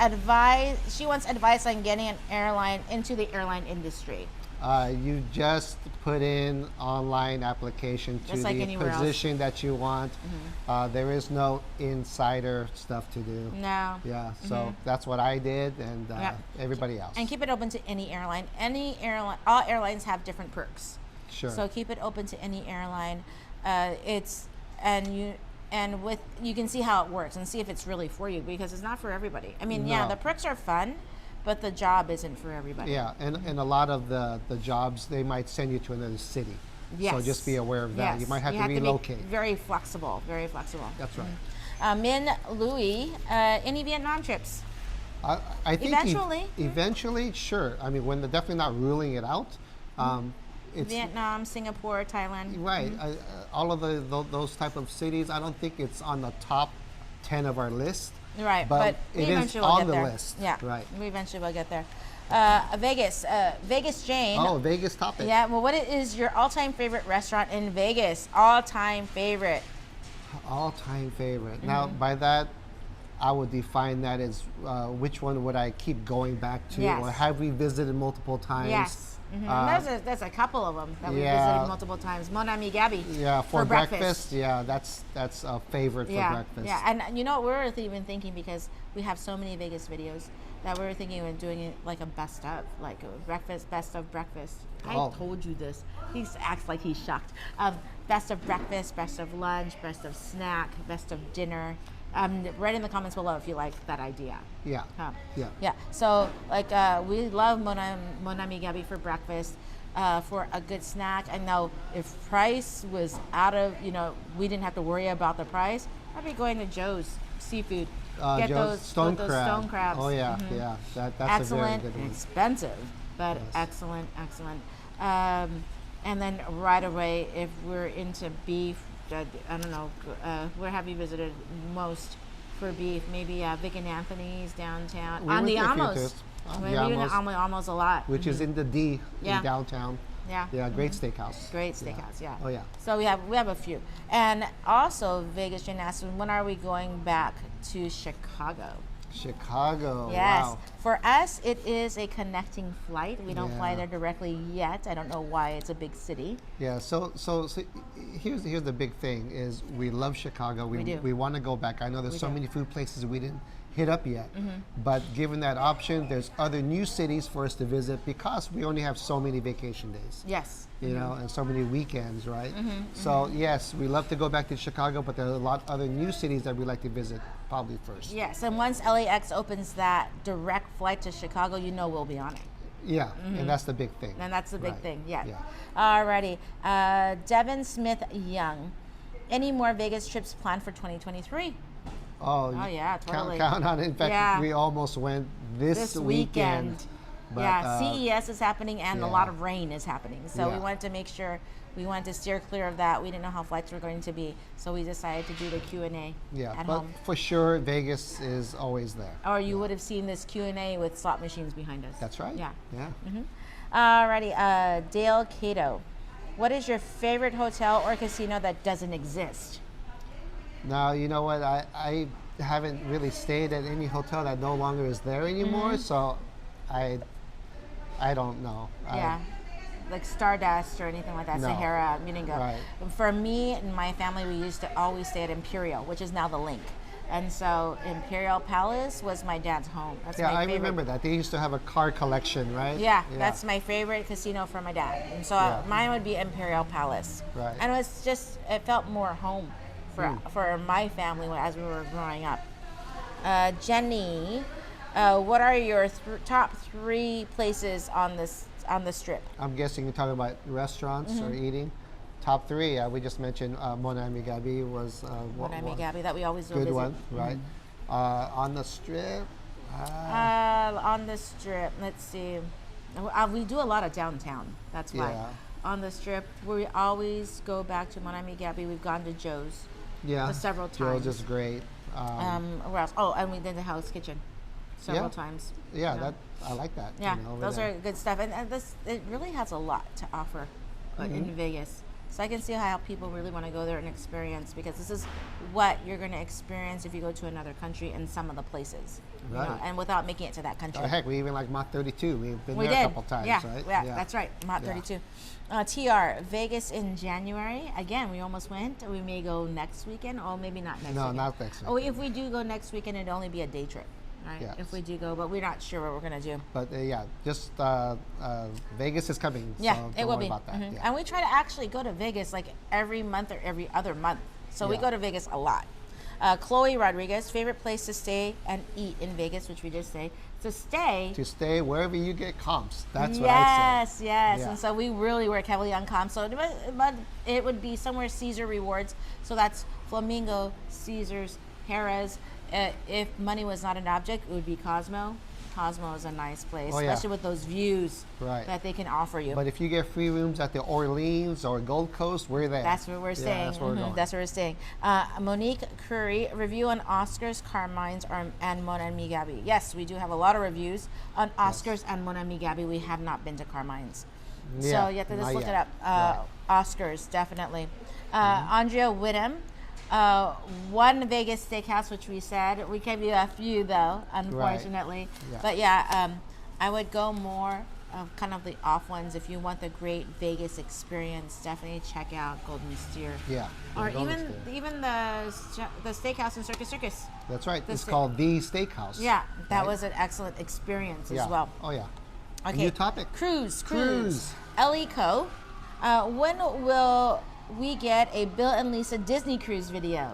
She wants advice on getting an airline into the airline industry.
You just put in online application to the position that you want. There is no insider stuff to do.
No.
Yeah, so that's what I did, and everybody else.
And keep it open to any airline. All airlines have different perks.
Sure.
So keep it open to any airline. You can see how it works and see if it's really for you, because it's not for everybody. I mean, the perks are fun, but the job isn't for everybody.
Yeah, and a lot of the jobs, they might send you to another city.
Yes.
So just be aware of that.
Yes.
You might have to relocate.
To be very flexible, very flexible.
That's right.
Min Louis, any Vietnam trips?
I think eventually, sure. I mean, when they're definitely not ruling it out. It's
Vietnam, Singapore, Thailand.
Right. All of those type of cities, I don't think it's on the top 10 of our list.
Right,
but
we
it
eventually
is
will
on
get
the
there.
list.
Yeah,
right.
We eventually will get there. Vegas Jane.
Oh, Vegas topic.
Yeah, well, what is your all-time favorite restaurant in Vegas? All-time favorite.
All-time favorite. Now, by that, I would define that as which one would I keep going back to, or have we visited multiple times?
Yes. There's a couple of them that we visited multiple times. Mon Ami Gabby.
Yeah, for breakfast. Yeah, that's a favorite for breakfast.
Yeah, and you know what, we're even thinking, because we have so many Vegas videos, that we were thinking of doing it like a best of, like a breakfast, best of breakfast. I told you this. He acts like he's shocked. Best of breakfast, best of lunch, best of snack, best of dinner. Write in the comments below if you like that idea.
Yeah.
Yeah. So we love Mon Ami Gabby for breakfast. For a good snack. I know if price was out of, we didn't have to worry about the price, I'd be going to Joe's Seafood. Get
Joe's
those stone crabs.
Oh yeah, yeah. That's
excellent
a very good one.
and expensive. But excellent, excellent. And then right away, if we're into beef, I don't know, where have you visited most for beef? Maybe Vic and Anthony's downtown.
We
On
went
the
to a few
Amos.
times.
Maybe almost a lot.
Which is in the D
Yeah.
in downtown.
Yeah.
Yeah, great steakhouse.
Great steakhouse, yeah.
Oh yeah.
So we have a few. And also Vegas, Jane asked, when are we going back to Chicago?
Chicago.
Yes.
Wow.
For us, it is a connecting flight. We don't fly
Yeah.
there directly yet. I don't know why. It's a big city.
Yeah. So here's the big thing is we love Chicago.
We do.
We want to go back. I know there's
We
so
do.
many food places we didn't hit up yet, but given that option, there's other new cities for us to visit because we only have so many vacation days.
Yes.
You know, and so many weekends, right? So yes, we love to go back to Chicago, but there are a lot of other new cities that we like to visit probably first.
Yes. And once LAX opens that direct flight to Chicago, you know we'll be on it.
Yeah, and that's the big thing.
And that's the big
Right.
thing. Yes.
Yeah.
Alrighty. Devin Smith Young. Any more Vegas trips planned for 2023?
Oh
yeah, totally.
Count on it. In fact,
Yeah.
we almost went this weekend. But,
yeah, CES is happening and a
yeah.
lot of rain is happening. So we
Yeah.
wanted to make sure, we wanted to steer clear of that. We didn't know how flights were going to be. So we decided to do the Q&A
Yeah,
at
but
home.
for sure, Vegas is always there.
Or you would have seen this Q&A with slot machines behind us.
That's right.
Yeah.
Yeah.
Alrighty, Dale Cato. What is your favorite hotel or casino that doesn't exist?
Now, you know what? I haven't really stayed at any hotel that no longer is there anymore, so I don't know.
Yeah. Like Stardust or anything like that,
No.
Sahara, you didn't go.
Right.
For me and my family, we used to always stay at Imperial, which is now the Link. And so Imperial Palace was my dad's home. That's
Yeah,
my
I
favorite.
remember that. They used to have a car collection, right?
Yeah, that's my favorite casino for my dad. And so mine would be Imperial Palace.
Right.
And it felt more home for my family as we were growing up. Jenny, what are your top 3 places on the strip?
I'm guessing you're talking about restaurants or eating. Top 3, we just mentioned Mon Ami Gabi was
Mon Ami Gabi that we always go
good
visit.
one, right? On the strip,
On the strip, let's see. We do a lot of downtown. That's why.
Yeah.
On the strip, we always go back to Mon Ami Gabi. We've gone to Joe's.
yeah,
Several times.
Joe's is great.
Where else? Oh, and we did the House Kitchen several times.
Yeah,
you know.
that I like that.
Yeah,
you know, over
those
there.
are good stuff, and it really has a lot to offer in Vegas. So I can see how people really want to go there and experience, because this is what you're going to experience if you go to another country in some of the places, you know,
Right.
and without making it to that country.
Oh, heck, we even like Mach 32. We've been
We
there
did.
a couple times,
yeah,
right?
yeah, that's right. Mach
Yeah.
32. TR, Vegas in January. Again, we almost went. We may go next weekend, or maybe not next
No,
weekend.
not next
Oh, if we do go next weekend, it'd only be a day trip, right?
Yes.
If we do go, but we're not sure what we're going to do.
But yeah, just Vegas is coming.
Yeah,
so
it
don't
will
worry
be.
about that. Yeah.
And we try to actually go to Vegas like every month or every other month. So we
Yeah.
go to Vegas a lot. Chloe Rodriguez, favorite place to stay and eat in Vegas, which we just say. To stay.
To stay wherever you get comps. That's what I say.
Yes.
Yeah.
And so we really work heavily on comps. So but it would be somewhere Caesar Rewards. So that's Flamingo, Caesars, Harrah's. If money was not an object, it would be Cosmo. Cosmo is a nice place,
Oh, yeah.
especially with those views
Right.
that they can offer you.
But if you get free rooms at the Orleans or Gold Coast, we're there.
That's where we're staying.
Yeah, that's where we're going.
That's where we're staying. Monique Curry, review on Oscars, Carmine's, and Mon Ami Gabi. Yes, we do have a lot of reviews on Oscars and Mon Ami Gabi. We have not been to Carmine's. So
Yeah,
you have to just
not
look
yet.
it up. Oscars, definitely. Andrea Whittam, one Vegas steakhouse, which we said. We gave you a few, though, unfortunately.
Yeah.
But yeah, I would go more of kind of the off ones. If you want the great Vegas experience, definitely check out Golden Steer.
Yeah.
Or
Golden
even
Steer.
the steakhouse in Circus.
That's right. It's
sta-
called The Steakhouse.
Yeah, that
Right?
was an excellent experience
Yeah.
as well.
Oh, yeah.
Okay.
New topic.
Cruise. Ellie Co. When will we get a Bill and Lisa Disney cruise video?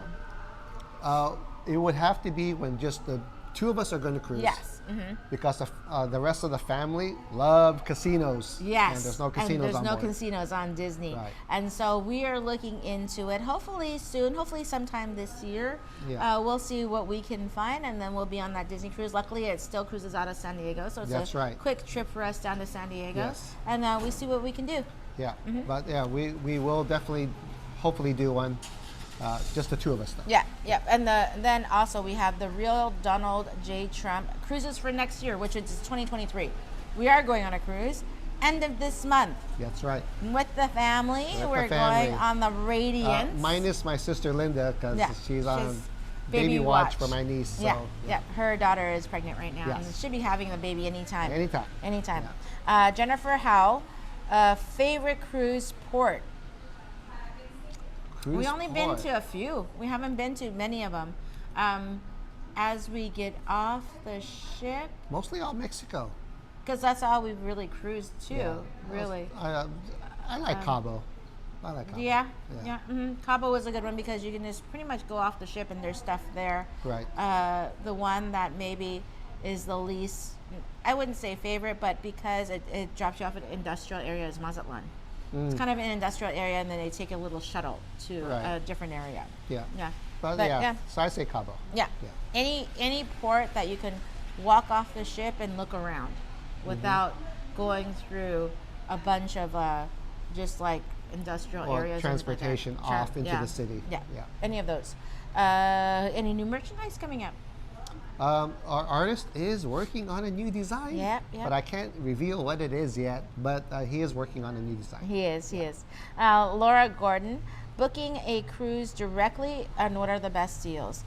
It would have to be when just the two of us are going to cruise.
Yes.
because the rest of the family love casinos.
Yes.
And there's no casinos on board.
Casinos on Disney.
Right.
And so we are looking into it hopefully soon, hopefully sometime this year.
Yeah.
We'll see what we can find, and then we'll be on that Disney cruise. Luckily, it still cruises out of San Diego, so it's
That's right.
quick trip for us down to San Diego.
Yes.
And we see what we can do.
Yeah. But yeah, we will definitely, hopefully do one. Just the two of us, though.
Yeah, yeah. And then also we have the real Donald J. Trump cruises for next year, which is 2023. We are going on a cruise end of this month.
That's right.
With the family. We're going on the Radiance.
Minus my sister Linda, because she's on baby watch for my niece. So,
yeah. Her daughter is pregnant right now,
Yes.
and should be having the baby anytime.
Anytime.
Jennifer Howe, favorite cruise port.
Cruise
We only
port.
been to a few. We haven't been to many of them. As we get off the ship,
Mostly all Mexico.
because that's all we've really cruised to.
Yeah.
Really.
I like Cabo. I like Cabo.
Yeah. Cabo was a good one because you can just pretty much go off the ship and there's stuff there.
Right.
The one that maybe is the least, I wouldn't say favorite, but because it drops you off at an industrial area is Mazatlan. It's kind of an industrial area, and then they take a little shuttle to a different area.
Yeah.
Yeah.
But
yeah.
So I say Cabo.
Yeah. Any port that you can walk off the ship and look around without going through a bunch of just like industrial
Or
areas.
transportation off into the city.
Yeah. Any of those. Any new merchandise coming up?
Our artist is working on a new design.
Yep.
But I can't reveal what it is yet. But he is working on a new design.
He is. Laura Gordon, booking a cruise directly, and what are the best deals?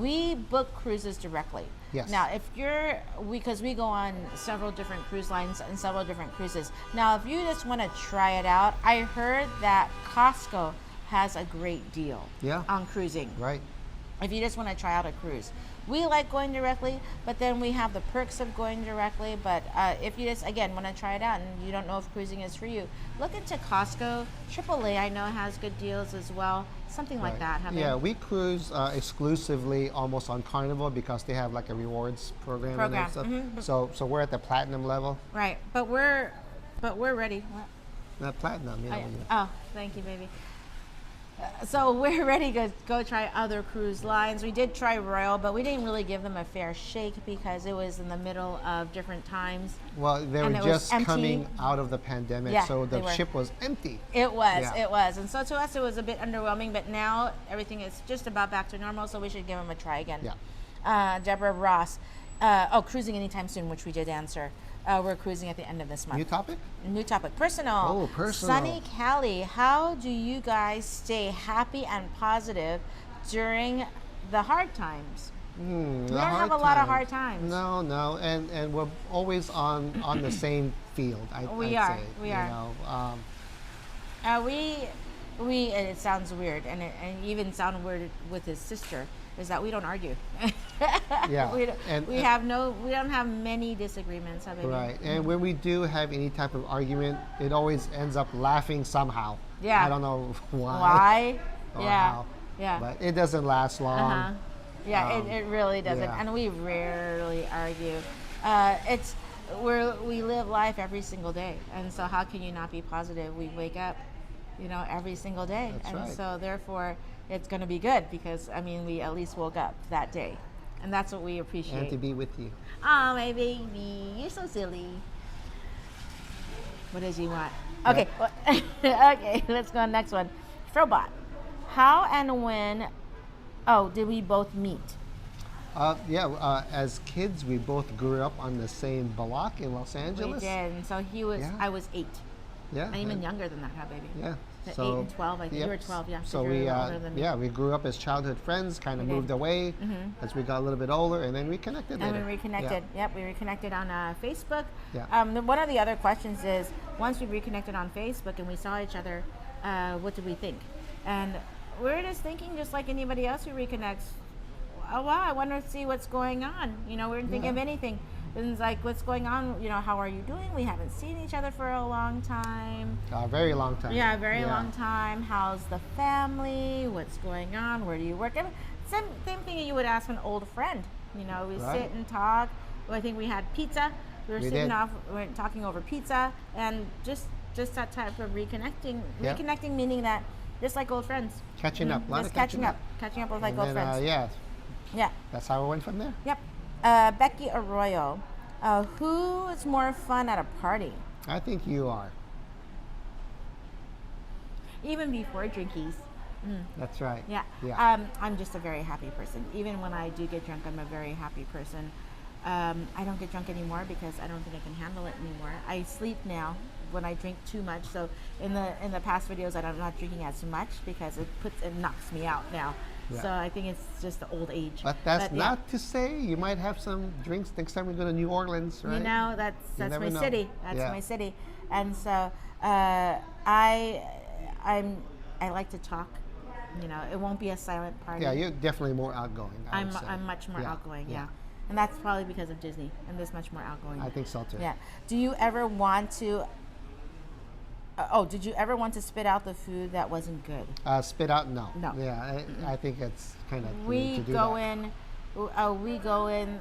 We book cruises directly.
Yes.
Now, because we go on several different cruise lines and several different cruises. Now, if you just want to try it out, I heard that Costco has a great deal on cruising.
Right.
If you just want to try out a cruise. We like going directly, but then we have the perks of going directly. But if you just, again, want to try it out and you don't know if cruising is for you, look into Costco. AAA, I know, has good deals as well. Something like that.
Yeah, we cruise exclusively almost on Carnival because they have like a rewards program. And stuff. So we're at the platinum level.
Right, but we're ready. What?
Not platinum, you know.
Oh, thank you, baby. So we're ready to go try other cruise lines. We did try Royal, but we didn't really give them a fair shake because it was in the middle of different times.
Well, they were just coming out of the pandemic, so the ship was empty.
It was. And so to us, it was a bit underwhelming, but now everything is just about back to normal, so we should give them a try again.
Yeah.
Deborah Ross, cruising anytime soon, which we did answer. We're cruising at the end of this month. New topic. Personal.
Oh, personal.
Sunny Callie, how do you guys stay happy and positive during the hard times? We don't have a lot of hard times.
No, and we're always on the same field.
We are. We and it sounds weird, and it even sound weird with his sister, is that we don't argue.
Yeah.
we don't have many disagreements.
Right. And when we do have any type of argument, it always ends up laughing somehow.
Yeah.
I don't know why.
Yeah.
But it doesn't last long.
Yeah, it really doesn't.
Yeah.
And we rarely argue. We live life every single day. And so how can you not be positive? We wake up, every single day.
That's right.
So therefore it's going to be good because, we at least woke up that day. And that's what we appreciate.
And to be with you.
Oh, my baby. You're so silly. What does he want? Okay. Okay, let's go on next one. Frobot. How and when did we both meet?
As kids, we both grew up on the same block in Los Angeles.
We did. And so I was 8.
Yeah.
And even younger than that, baby?
Yeah.
So 8 and 12, I think. You were 12, yeah.
So we, we grew up as childhood friends, kind of moved away as we got a little bit older, and then reconnected later.
And we reconnected.
Yeah.
Yep, we reconnected on Facebook.
Yeah.
One of the other questions is, once we reconnected on Facebook and we saw each other, what did we think? And we're just thinking, just like anybody else who reconnects, oh wow, I want to see what's going on. We didn't think of anything. And it's like, what's going on? How are you doing? We haven't seen each other for a long time.
A very long time.
Yeah, a very long time. How's the family? What's going on? Where do you work? Same thing you would ask an old friend. We sit and talk. I think we had pizza. We were sitting
did.
off, we were talking over pizza, and just that type of reconnecting.
Yeah.
Reconnecting meaning that just like old friends.
Catching up. A lot
Just
of
catching up with like
And
old
then,
friends.
yeah,
Yeah.
that's how it went from there.
Yep. Becky Arroyo, who is more fun at a party?
I think you are.
Even before drinkies.
That's right.
Yeah.
Yeah.
I'm just a very happy person. Even when I do get drunk, I'm a very happy person. I don't get drunk anymore because I don't think I can handle it anymore. I sleep now when I drink too much. So in the past videos, I'm not drinking as much because it knocks me out now.
Yeah.
So I think it's just the old age.
But that's not to say you might have some drinks next time we go to New Orleans, right?
You know, that's
never
my
know.
city. That's
Yeah.
my city. And so I like to talk. You know, it won't be a silent party.
Yeah, you're definitely more outgoing.
I'm much more outgoing. Yeah. And that's probably because of Disney. I'm just much more outgoing.
I think so too.
Yeah. Do you ever want to? Did you ever want to spit out the food that wasn't good?
Spit out? No.
No.
Yeah, I think it's kind of
We
to do
go
that.
we go in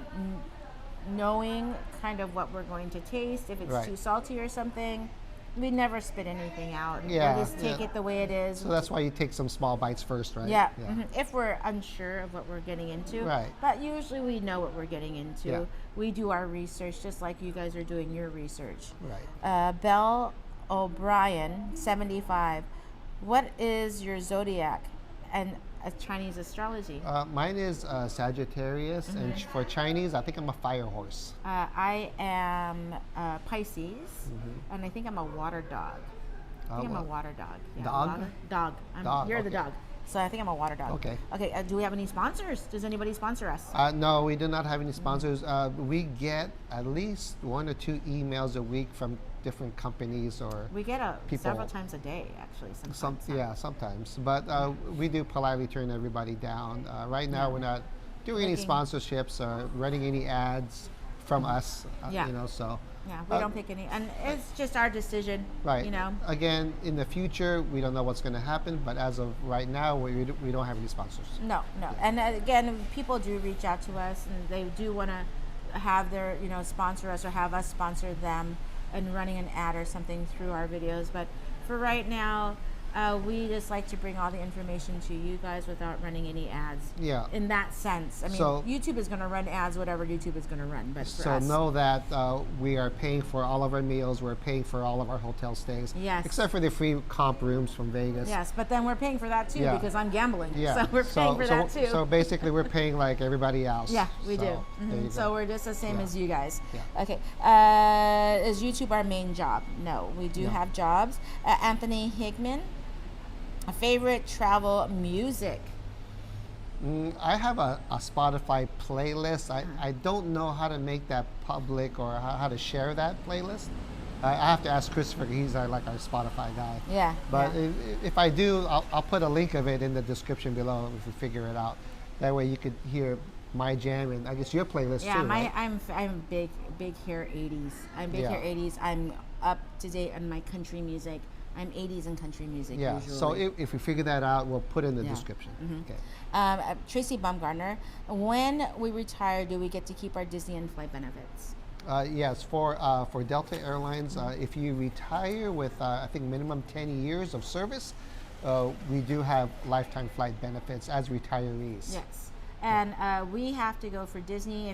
knowing kind of what we're going to taste. If it's
Right.
too salty or something, we never spit anything out.
Yeah,
We just take it the way it is.
So that's why you take some small bites first, right?
Yeah. If we're unsure of what we're getting into.
Right.
But usually we know what we're getting into.
Yeah.
We do our research just like you guys are doing your research.
Right.
Belle O'Brien, 75. What is your zodiac and a Chinese astrology?
Mine is Sagittarius, and for Chinese, I think I'm a fire horse.
I am Pisces, and I think I'm a water dog. I think I'm a water dog. Yeah,
Dog?
Dog. You're the
okay.
dog. So I think I'm a water dog.
Okay.
Okay. Do we have any sponsors? Does anybody sponsor us?
No, we do not have any sponsors. We get at least 1 or 2 emails a week from different companies or
We get
people.
several times a day, actually. Sometimes.
sometimes. But we do politely turn everybody down. Right now, we're not doing any sponsorships or running any ads from us.
Yeah.
You know, so.
Yeah, we don't pick any, and it's just our decision.
Right.
You know.
Again, in the future, we don't know what's going to happen, but as of right now, we don't have any sponsors.
No. And again, people do reach out to us, and they do want to have their, sponsor us or have us sponsor them and running an ad or something through our videos. But for right now, we just like to bring all the information to you guys without running any ads.
Yeah.
In that sense, I mean,
So-
YouTube is going to run ads, whatever YouTube is going to run. But for
So
us,
know that we are paying for all of our meals. We're paying for all of our hotel stays.
Yes.
Except for the free comp rooms from Vegas.
yes, but then we're paying for that too
Yeah.
because I'm gambling.
Yeah.
So we're paying for that too.
So basically, we're paying like everybody else.
Yeah, we
So,
do.
there you
So
go.
we're just the same
Yeah.
as you guys.
Yeah.
Okay. Is YouTube our main job? No, we do
No.
have jobs. Anthony Hickman, a favorite travel music.
I have a Spotify playlist. I don't know how to make that public or how to share that playlist. I have to ask Christopher. He's our Spotify guy.
Yeah.
But
yeah.
if I do, I'll put a link of it in the description below if we figure it out. That way you could hear my jam and I guess your playlist
Yeah,
too. Right?
I'm big here 80s. I'm big
Yeah.
here 80s. I'm up to date on my country music. I'm 80s and country music
Yeah.
usually.
So if we figure that out, we'll put it in the
Yeah.
description. Okay.
Tracy Baumgartner, when we retire, do we get to keep our Disney in-flight benefits?
Yes, for Delta Airlines, if you retire with I think minimum 10 years of service, we do have lifetime flight benefits as retirees.
Yes, and we have to go for Disney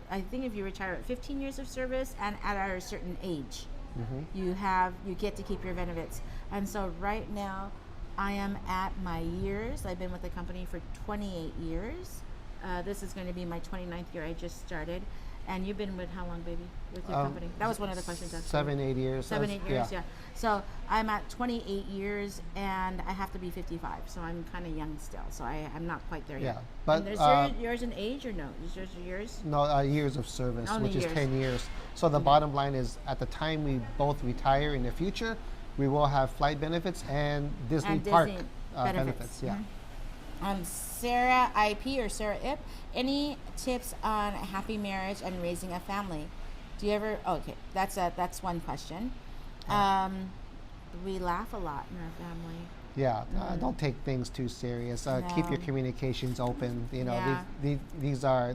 I think if you retire at 15 years of service and at a certain age, you get to keep your benefits. And so right now, I am at my years. I've been with the company for 28 years. This is going to be my 29th year. I just started. And you've been with how long, baby, with your company? That was one of the questions. Actually.
7, 8 years.
7, 8 years, yeah. So I'm at 28 years, and I have to be 55. So I'm kind of young still. So I'm not quite there yet.
Yeah, but,
And is yours an age or no? Is yours?
No, years of service,
Only
which is
years.
10 years. So the bottom line is, at the time we both retire in the future, we will have flight benefits and Disney Park
Disney
benefits. Yeah.
Sarah IP or Sarah Ip, any tips on a happy marriage and raising a family? Do you ever? Okay, that's one question. We laugh a lot in our family.
Yeah, don't take things too serious. Keep your communications open. You know,
Yeah.
these are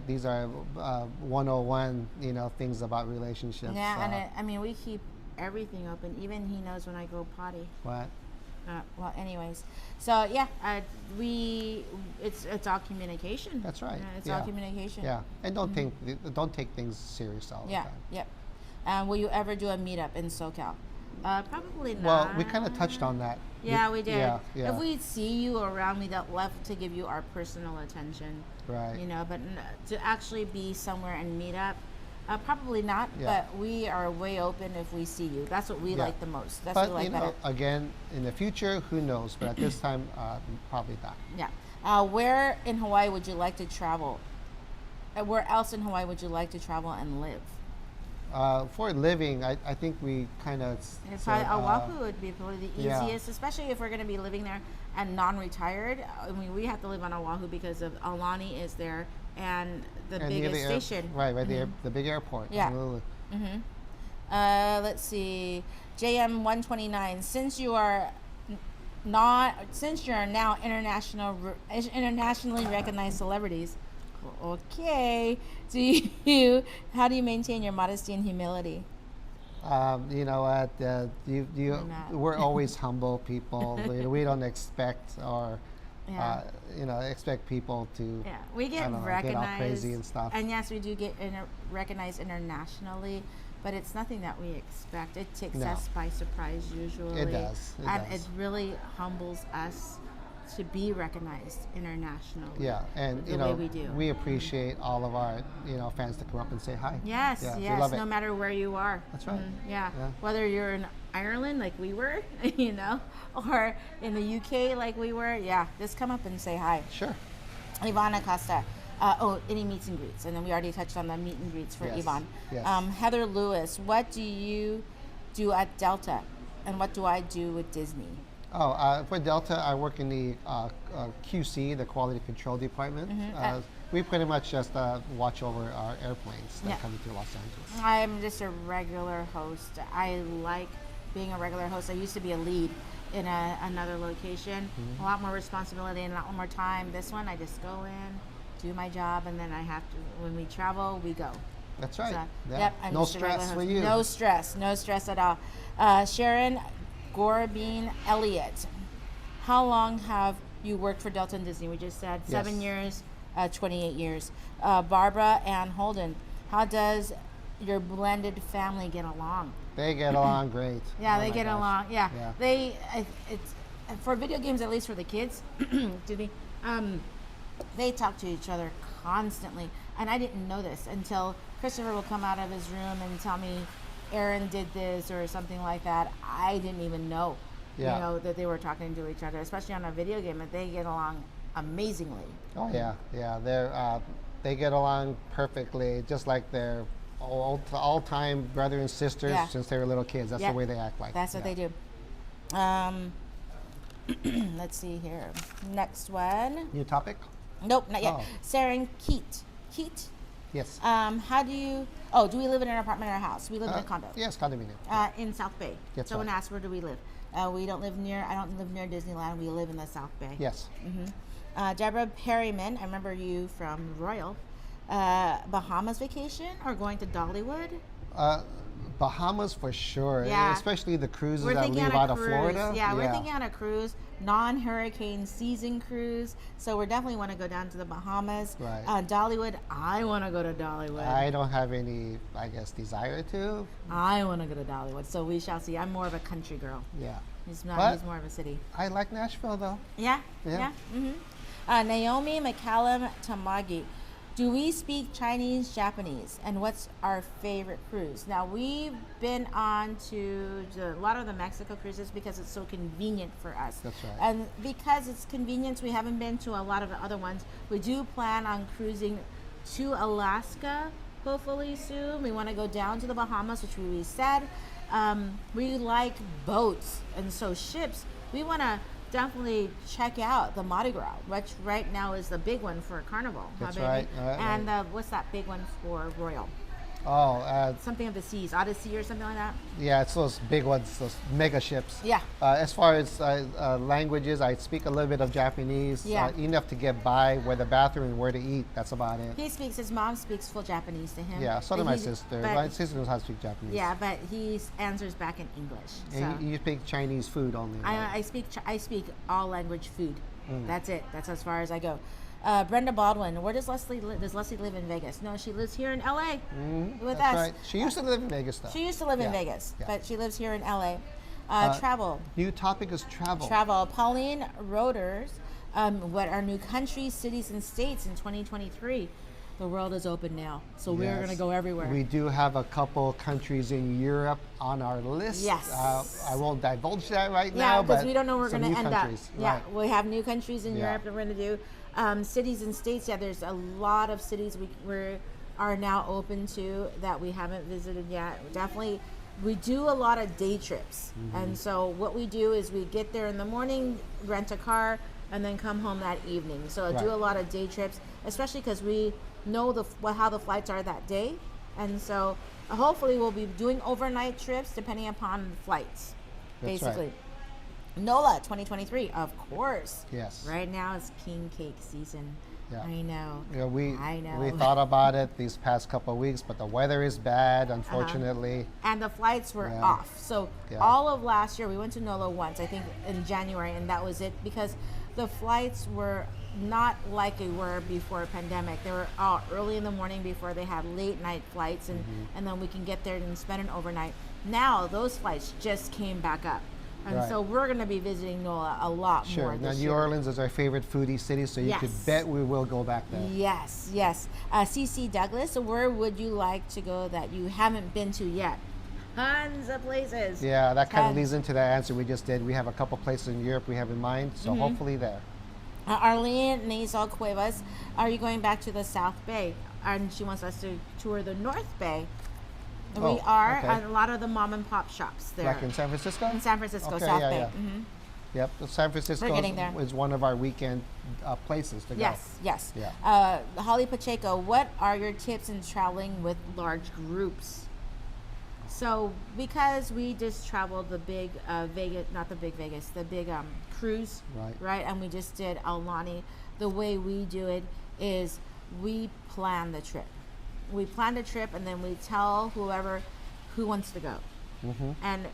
101, you know, things about relationships.
Yeah, and I mean, we keep everything open. Even he knows when I go potty.
What?
Well, anyways, so yeah, it's all communication.
That's right.
It's all communication.
Yeah, and don't take things serious all the
Yeah.
time.
Yep. Will you ever do a meetup in SoCal? Probably not.
Well, we kind of touched on that.
Yeah, we did.
Yeah, yeah.
If we see you around, we'd love to give you our personal attention.
Right.
You know, but to actually be somewhere and meet up, probably not.
Yeah.
But we are way open if we see you. That's what we like the most. That's
But
what we like
you know,
better.
again, in the future, who knows? But at this time, probably not.
Yeah. Where in Hawaii would you like to travel? Where else in Hawaii would you like to travel and live?
For living, I think we kind of
Probably Oahu would be probably the
yeah.
easiest, especially if we're going to be living there and non-retired. I mean, we have to live on Oahu because of Aulani is there and the biggest station.
Right, the big airport.
Yeah.
Absolutely.
Let's see, JM 129. Since you are now internationally recognized celebrities. Okay. How do you maintain your modesty and humility?
You know what? We're always humble people. We don't expect expect people to.
Yeah, we get recognized.
Get all crazy and stuff.
And yes, we do get recognized internationally, but it's nothing that we expect. It takes us by surprise usually.
It does.
It really humbles us to be recognized internationally.
Yeah, and
the way we do.
We appreciate all of our fans to come up and say hi.
Yes,
we
yes,
love
no
it.
matter where you are.
That's right.
Yeah. Whether you're in Ireland like we were, or in the UK like we were, just come up and say hi.
Sure.
Ivana Costa. Any meets and greets, and then we already touched on the meet and greets for Yvonne.
Yes.
Heather Lewis, what do you do at Delta, and what do I do with Disney?
For Delta, I work in the QC, the Quality Control Department. We pretty much just watch over our airplanes that come into Los Angeles.
I'm just a regular host. I like being a regular host. I used to be a lead in another location. A lot more responsibility and a lot more time. This one, I just go in, do my job, and then I have to, when we travel, we go.
That's right.
So,
yeah.
I'm
No
just a regular
stress
host.
for you.
No stress at all. Sharon Gorabine Elliott, how long have you worked for Delta and Disney? We just said 7 years, 28 years. Barbara Ann Holden, how does your blended family get along?
They get along great.
Yeah,
Oh
they
my
get
gosh.
along. Yeah, it's for video games, at least for the kids. They talk to each other constantly, and I didn't know this until Christopher will come out of his room and tell me Aaron did this or something like that. I didn't even know, that they were talking to each other, especially on a video game. And they get along amazingly.
Oh yeah. They get along perfectly, just like their all-time brother and sisters since they were little kids. That's the way they act like.
That's what they do. Let's see here. Next one.
New topic?
Nope, not yet.
Oh.
Saren Keat.
Yes.
How do you? Do we live in an apartment or a house? We live in a condo.
Yes, condominium.
In South Bay.
That's
Someone
right.
asked, where do we live? I don't live near Disneyland. We live in the South Bay.
Yes.
Deborah Perryman, I remember you from Royal. Bahamas vacation or going to Dollywood?
Bahamas for sure.
Yeah.
Especially the cruises
We're
that
thinking
leave
on a
out of
cruise.
Florida.
Yeah, we're thinking on a cruise, non-hurricane season cruise. So we definitely want to go down to the Bahamas.
Right.
Dollywood, I want to go to Dollywood.
I don't have any, desire to.
I want to go to Dollywood. So we shall see. I'm more of a country girl.
Yeah.
He's not.
But
he's more of a city.
I like Nashville though.
Yeah.
Yeah.
Naomi McCallum Tamagi. Do we speak Chinese, Japanese, and what's our favorite cruise? Now, we've been on to a lot of the Mexico cruises because it's so convenient for us.
That's right.
And because it's convenient, we haven't been to a lot of the other ones. We do plan on cruising to Alaska, hopefully soon. We want to go down to the Bahamas, which we said. We like boats, and so ships, we want to definitely check out the Mardi Gras, which right now is the big one for Carnival.
That's right.
And what's that big one for Royal?
Oh,
Something of the seas, Odyssey or something like that.
yeah, it's those big ones, those mega ships.
Yeah.
As far as languages, I speak a little bit of Japanese,
Yeah.
enough to get by, where the bathroom and where to eat. That's about it.
His mom speaks full Japanese to him.
Yeah, so
but
did my
he's-
sister.
but-
My sister knows how to speak Japanese.
Yeah, but he answers back in English. So.
And you speak Chinese food only. Right?
I speak all language food. That's it. That's as far as I go. Brenda Baldwin, where does Leslie live in Vegas? No, she lives here in LA with
That's
us.
right. She used to live in Vegas, though.
She used to live in
Yeah,
Vegas,
yeah.
but she lives here in LA. Travel.
New topic is travel.
Travel. Pauline Roders, what are new countries, cities, and states in 2023? The world is open now, so we're
Yes.
going to go everywhere.
We do have a couple countries in Europe on our list.
Yes.
I won't divulge that right
Yeah,
now,
because
but
we don't know where we're
some
going to
new
end up.
countries.
Yeah,
Right.
we have new countries in
Yeah.
Europe that we're going to do. Cities and states, yeah, there's a lot of cities we are now open to that we haven't visited yet. Definitely, we do a lot of day trips. And so what we do is we get there in the morning, rent a car, and then come home that evening. So I do
Right.
a lot of day trips, especially because we know how the flights are that day. And so hopefully we'll be doing overnight trips depending upon flights,
That's
basically.
right.
NOLA 2023, of course.
Yes.
Right now it's king cake season.
Yeah.
I know.
Yeah,
I know.
we thought about it these past couple of weeks, but the weather is bad, unfortunately.
And the flights were
Yeah.
off. So
Yeah.
all of last year, we went to NOLA once, I think in January, and that was it because the flights were not like they were before pandemic. They were all early in the morning before they had late night flights, and, and then we can get there and spend an overnight. Now those flights just came back up. And
Right.
so we're going to be visiting NOLA a lot
Sure.
more
Now,
this
New
year.
Orleans is our favorite foodie city, so you could
Yes.
bet we will go back there.
Yes, yes. CC Douglas, where would you like to go that you haven't been to yet? Tons of places.
Yeah, that kind of
Tons.
leads into that answer we just did. We have a couple places in Europe we have in mind, so hopefully there.
Arlene Nazal Cuevas, are you going back to the South Bay? And she wants us to tour the North Bay.
Oh,
We are
okay.
at a lot of the mom and pop shops there.
Like in San Francisco?
In San Francisco,
Okay,
South
yeah,
Bay.
yeah.
Mhm.
Yep, San Francisco
getting there.
is one of our weekend places to go.
Yes, yes.
Yeah.
Holly Pacheco, what are your tips in traveling with large groups? So, because we just traveled the big Vegas, not the big Vegas, the big cruise,
Right.
And we just did Aulani. The way we do it is we plan the trip. We plan the trip and then we tell whoever who wants to go. And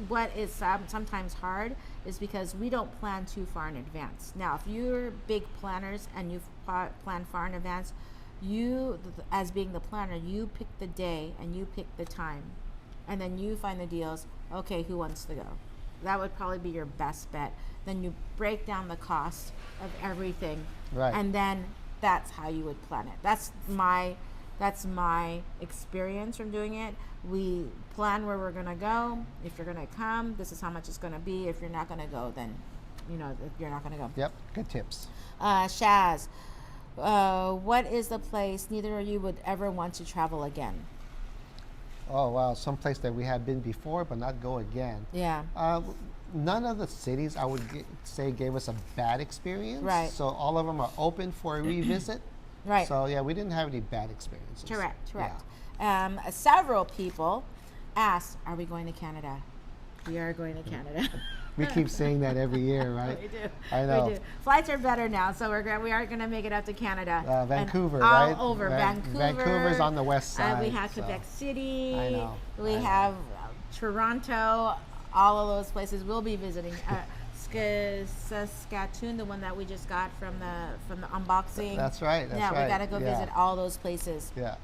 what is sometimes hard is because we don't plan too far in advance. Now, if you're big planners and you plan far in advance, you, as being the planner, you pick the day and you pick the time. And then you find the deals. Okay, who wants to go? That would probably be your best bet. Then you break down the cost of everything,
Right.
and then that's how you would plan it. That's my experience from doing it. We plan where we're gonna go. If you're gonna come, this is how much it's gonna be. If you're not gonna go, then you're not gonna go.
Yep, good tips.
Shaz, what is the place neither of you would ever want to travel again?
Oh, wow, someplace that we have been before but not go again.
Yeah.
None of the cities I would say gave us a bad experience.
Right.
So all of them are open for a revisit.
Right.
So yeah, we didn't have any bad experiences.
Correct.
Yeah.
Several people asked, "Are we going to Canada?" We are going to Canada.
We keep saying that every year, right?
We do.
I know.
We do. Flights are better now, so we are going to make it up to Canada.
Vancouver,
and
right?
all over Vancouver.
Vancouver's on the west side.
We have
so.
Quebec City.
I know.
We have Toronto. All of those places we'll be visiting. Saskatoon, the one that we just got from the unboxing.
That's right. That's
yeah,
right.
we got to go
Yeah.
visit all those places.
Yeah.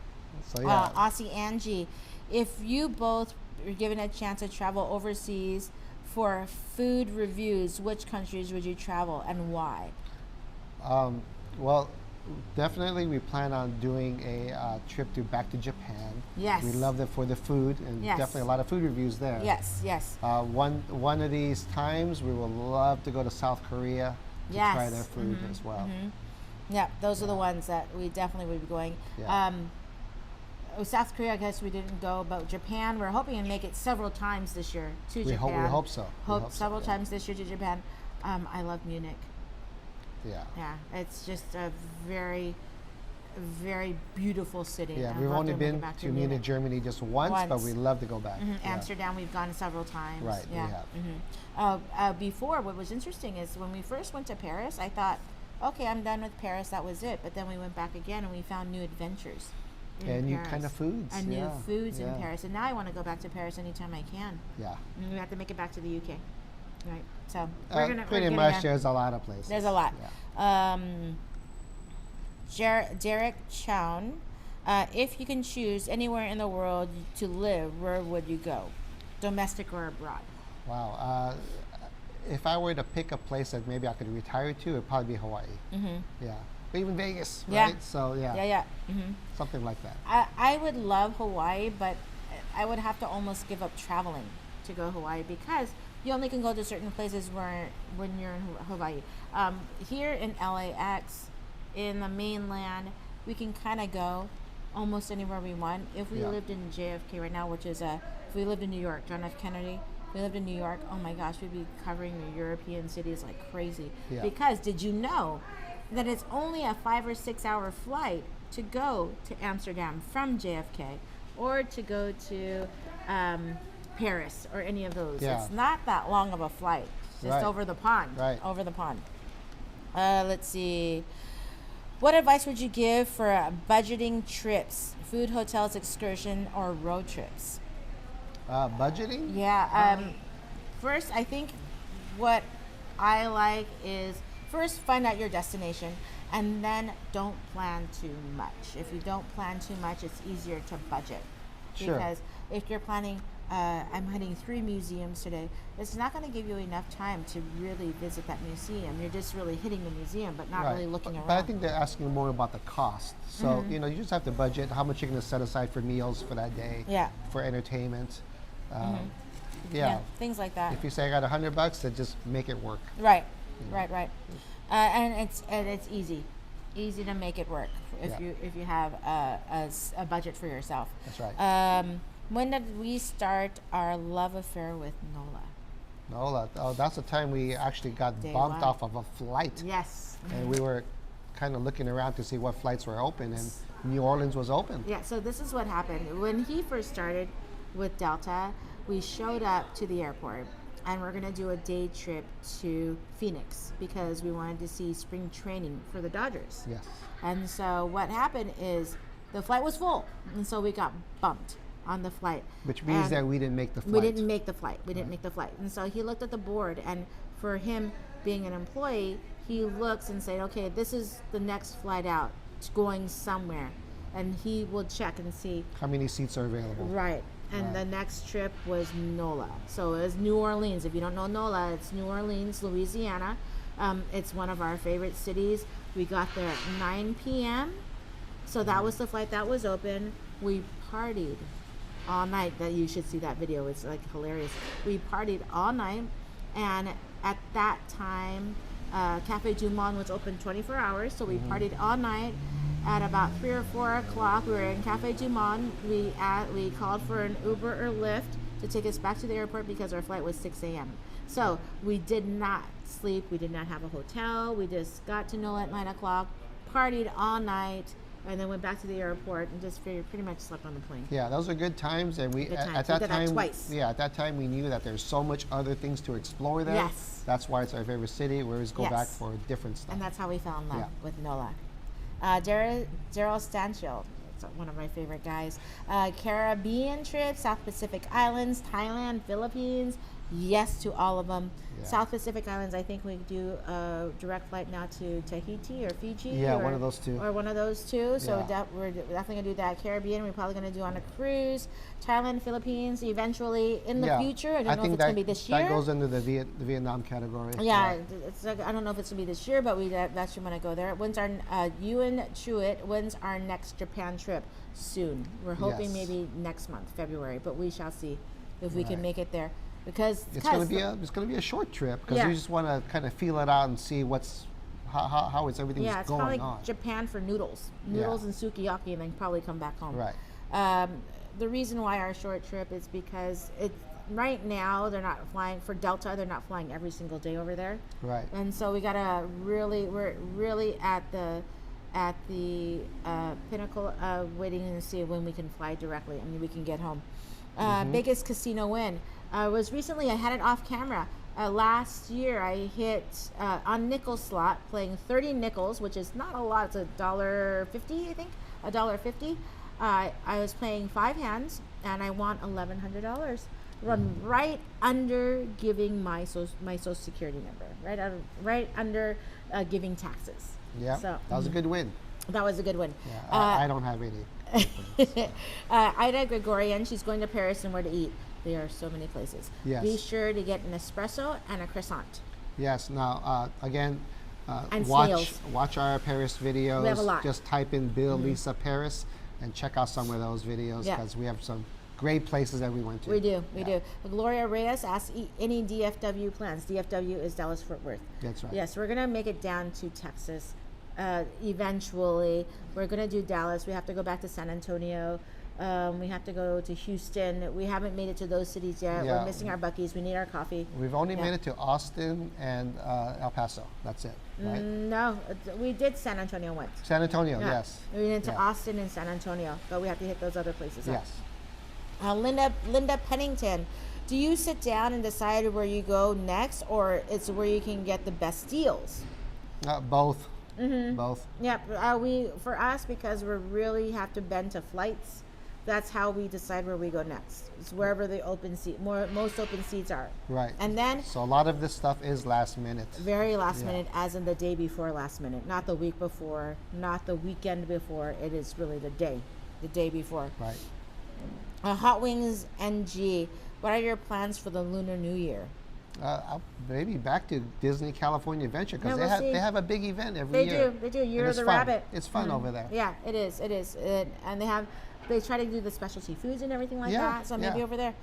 So yeah.
Aussie Angie, if you both were given a chance to travel overseas for food reviews, which countries would you travel and why?
Well, definitely we plan on doing a trip back to Japan.
Yes.
We love it for the food, and
Yes.
definitely a lot of food reviews there.
Yes, yes.
One of these times, we will love to go to South Korea to
Yes.
try their food as well.
Yeah, those are the ones that we definitely would be going.
Yeah.
South Korea, I guess we didn't go, but Japan, we're hoping to make it several times this year to Japan.
We hope so. We hope so,
several
yeah.
times this year to Japan. I love Munich.
Yeah.
Yeah, it's just a very very beautiful city.
Yeah,
I'd
we've
love
only
make it
been
back
to Munich, Germany just once, but we'd love to go back. Yeah.
Amsterdam, we've gone several times.
Right,
Yeah.
we have.
Before, what was interesting is when we first went to Paris, I thought, okay, I'm done with Paris. That was it. But then we went back again, and we found new adventures.
And new kind of foods.
And new foods in Paris. And now I want to go back to Paris anytime I can.
Yeah.
And we have to make it back to the UK. Right. So
pretty much there's a lot of places.
There's a lot.
Yeah.
Derek Chown, if you can choose anywhere in the world to live, where would you go? Domestic or abroad?
Wow. If I were to pick a place that maybe I could retire to, it'd probably be Hawaii. Yeah. Or even Vegas, right? So
Yeah.
Something like that.
I would love Hawaii, but I would have to almost give up traveling to go Hawaii because you only can go to certain places when you're in Hawaii. Here in LAX, in the mainland, we can kind of go almost anywhere we want. If we lived in JFK right now, which is if we lived in New York, John F. Kennedy, if we lived in New York, oh my gosh, we'd be covering the European cities like crazy.
Yeah.
Because did you know that it's only a 5 or 6 hour flight to go to Amsterdam from JFK or to go to Paris or any of those?
Yeah.
It's not that long of a flight. It's just over the pond.
Right.
Over the pond. Let's see. What advice would you give for budgeting trips, food, hotels, excursion, or road trips?
Budgeting?
Yeah. First, I think what I like is first find out your destination and then don't plan too much. If you don't plan too much, it's easier to budget.
Sure.
Because if you're planning, I'm hitting 3 museums today, it's not going to give you enough time to really visit that museum. You're just really hitting the museum, but not really looking around.
But I think they're asking more about the cost. So, you just have to budget how much you're going to set aside for meals for that day, for entertainment.
Things like that.
If you say I got $100, then just make it work.
Right. And it's easy to make it work if you have a budget for yourself.
That's right.
When did we start our love affair with Nola?
Nola, that's the time we actually got bumped off of a flight.
Yes.
And we were kind of looking around to see what flights were open, and New Orleans was open.
Yeah, so this is what happened. When he first started with Delta, we showed up to the airport, and we're going to do a day trip to Phoenix because we wanted to see spring training for the Dodgers.
Yes.
And so what happened is the flight was full, and so we got bumped on the flight.
Which means that we didn't make the flight.
We didn't make the flight. And so he looked at the board, and for him being an employee, he looks and said, okay, this is the next flight out. It's going somewhere. And he will check and see
how many seats are available.
Right. And the next trip was NOLA. So it was New Orleans. If you don't know NOLA, it's New Orleans, Louisiana. It's one of our favorite cities. We got there at 9 p.m. So that was the flight that was open. We partied all night. That you should see that video. It's like hilarious. We partied all night, and at that time, Cafe Du Monde was open 24 hours. So we partied all night. At about 3 or 4 o'clock, we were in Cafe Du Monde. We called for an Uber or Lyft to take us back to the airport because our flight was 6 a.m. So we did not sleep. We did not have a hotel. We just got to NOLA at 9 o'clock, partied all night, and then went back to the airport and just pretty much slept on the plane.
Yeah, those are good times, and at that time,
twice.
Yeah, at that time we knew that there's so much other things to explore there.
Yes.
That's why it's our favorite city. We always go back for different stuff.
And that's how we fell in love with NOLA. Daryl Stanchill, one of my favorite guys. Caribbean trip, South Pacific Islands, Thailand, Philippines. Yes to all of them. Yeah. South Pacific Islands, I think we do a direct flight now to Tahiti or Fiji.
Yeah, one of those two.
Or one of those two. So we're definitely going to do that. Caribbean, we're probably going to do on a cruise. Thailand, Philippines, eventually in the future. I don't know if it's going to be this year.
That goes into the Vietnam category.
Yeah, it's like, I don't know if it's going to be this year, but we actually want to go there. When's our, you and Truitt, when's our next Japan trip? Soon. We're hoping maybe next month, February, but we shall see if we can make it there. Because
it's going to be a short trip because you just want to kind of feel it out and see how it's everything's going on.
Yeah, it's probably like Japan for noodles and sukiyaki, and then probably come back home.
Right.
The reason why our short trip is because right now they're not flying for Delta. They're not flying every single day over there.
Right.
And so we're really at at the pinnacle of waiting to see when we can fly directly. I mean, we can get home. Biggest casino win was recently. I had it off camera. Last year, I hit on nickel slot playing 30 nickels, which is not a lot. It's $1.50, I think, $1.50. I was playing 5 hands, and I won $1,100. Run right under giving my social security number, right under giving taxes.
Yeah,
so
that was a good win.
That was a good win.
Yeah, I don't have any.
Ida Gregorian, she's going to Paris and where to eat. There are so many places.
Yes.
Be sure to get an espresso and a croissant.
Yes. Now, again,
And
watch
snails.
our Paris videos.
We have a lot.
Just type in Bill Lisa Paris and check out some of those videos because we have some great places that we went to.
We do. Gloria Reyes asks any DFW plans. DFW is Dallas Fort Worth.
That's right.
Yes, we're gonna make it down to Texas. Eventually, we're gonna do Dallas. We have to go back to San Antonio. We have to go to Houston. We haven't made it to those cities yet.
Yeah.
We're missing our Buc-ee's. We need our coffee.
We've only made it to Austin and El Paso. That's it, right?
No, we did San Antonio once.
San Antonio,
Yeah.
yes.
We went to Austin and San Antonio, but we have to hit those other places.
Yes.
Linda Pennington, do you sit down and decide where you go next, or it's where you can get the best deals?
Both. Both.
Yeah, for us, because we really have to bend to flights, that's how we decide where we go next. It's wherever the most open seats are.
Right.
And then
So a lot of this stuff is last minute.
very last minute, as in the day before last minute, not the week before, not the weekend before. It is really the day before.
Right.
Hot Wings NG, what are your plans for the Lunar New Year?
Maybe back to Disney California Adventure because
Yeah, we'll see.
they have a big event every year.
They do. Year
And
of
it's
the
fun.
Rabbit.
It's fun over there.
Yeah, it is. And they try to do the specialty foods and everything like
Yeah,
that. So maybe
yeah.
over there.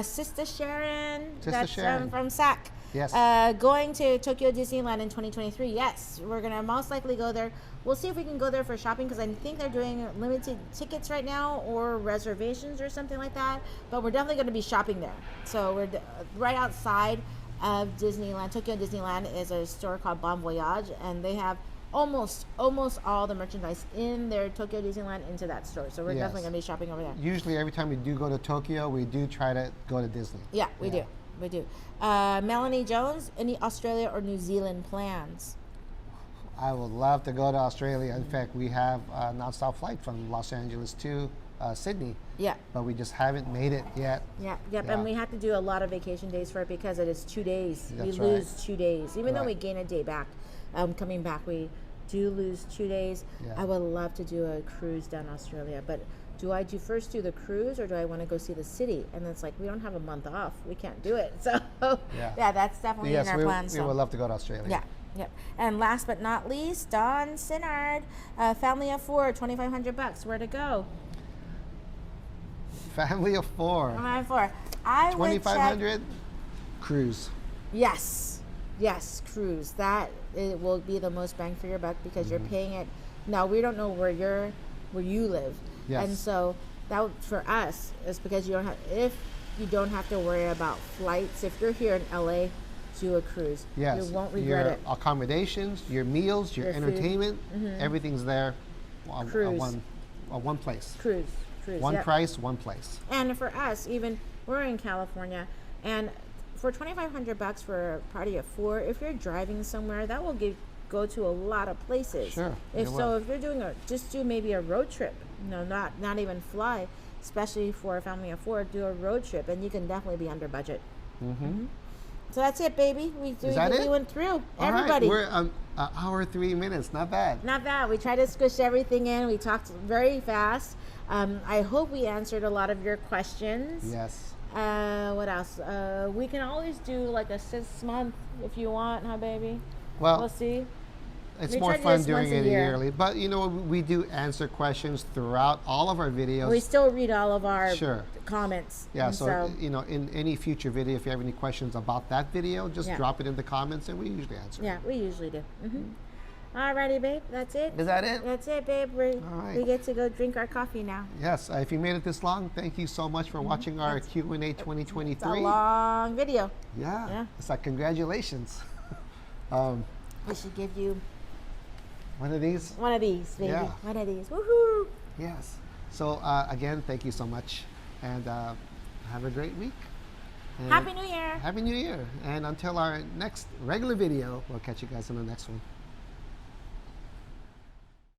Sister Sharon,
Sister
that's
Sharon.
From SAC.
Yes.
Going to Tokyo Disneyland in 2023. Yes, we're gonna most likely go there. We'll see if we can go there for shopping because I think they're doing limited tickets right now or reservations or something like that. But we're definitely going to be shopping there. So we're right outside of Disneyland. Tokyo Disneyland is a store called Bon Voyage, and they have almost all the merchandise in their Tokyo Disneyland into that store. So we're
Yes.
definitely going to be shopping over there.
Usually every time we do go to Tokyo, we do try to go to Disney.
Yeah, we do. Melanie Jones, any Australia or New Zealand plans?
I would love to go to Australia. In fact, we have a nonstop flight from Los Angeles to Sydney.
Yeah.
But we just haven't made it yet.
Yep.
Yeah.
And we have to do a lot of vacation days for it because it is 2 days.
That's
we
right.
lose 2 days. Even though
Right.
we gain a day back coming back, we do lose 2 days.
Yeah.
I would love to do a cruise down Australia, but do I first do the cruise or do I want to go see the city? And it's like, we don't have a month off. We can't do it. So, yeah, that's definitely
Yes,
in our
we
plans.
would love to go to Australia.
Yeah. Yep. And last but not least, Don Sinard, family of 4, $2,500. Where to go?
Family of 4.
Family of 4. I would check.
$2,500 cruise.
Yes, cruise. That it will be the most bang for your buck because you're paying it. Now we don't know where you live,
Yes.
and so that for us is because you don't have to worry about flights. If you're here in LA, do a cruise.
Yes.
You won't regret
your
it.
accommodations, your meals, your
Your food.
entertainment, everything's there.
Cruise.
One place.
Cruise.
One
yep.
price, one place.
And for us, even we're in California, and for $2,500 for a party of 4, if you're driving somewhere, that will go to a lot of places.
Sure,
If
it
so,
will.
if you're doing just do maybe a road trip, not even fly, especially for a family of 4, do a road trip, and you can definitely be under budget. So that's it, baby. We went through everybody.
All right, we're an hour 3 minutes. Not bad.
Not bad. We tried to squish everything in. We talked very fast. I hope we answered a lot of your questions.
Yes.
What else? We can always do like a 6-month if you want, huh, baby?
Well,
We'll see.
it's
we
more
try to do
fun
this
doing
once a
it
year.
yearly. But you know, we do answer questions throughout all of our videos.
We still read all of our
Sure.
comments.
Yeah,
and
so you know, in any future video, if you have any questions about that video, just
Yeah.
drop it in the comments, and we usually answer.
Yeah, we usually do. Alrighty, babe. That's it.
Is that it?
That's it, babe.
right.
We get to go drink our coffee now.
Yes. If you made it this long, thank you so much for watching our Q&A
It's a
2023.
long video.
Yeah.
Yeah.
It's like congratulations.
We should give you
One of these?
One of these, baby.
Yeah.
One of these. Woohoo!
Yes. So again, thank you so much, and have a great week. And
Happy New Year!
Happy New Year! And until our next regular video, we'll catch you guys in the next one.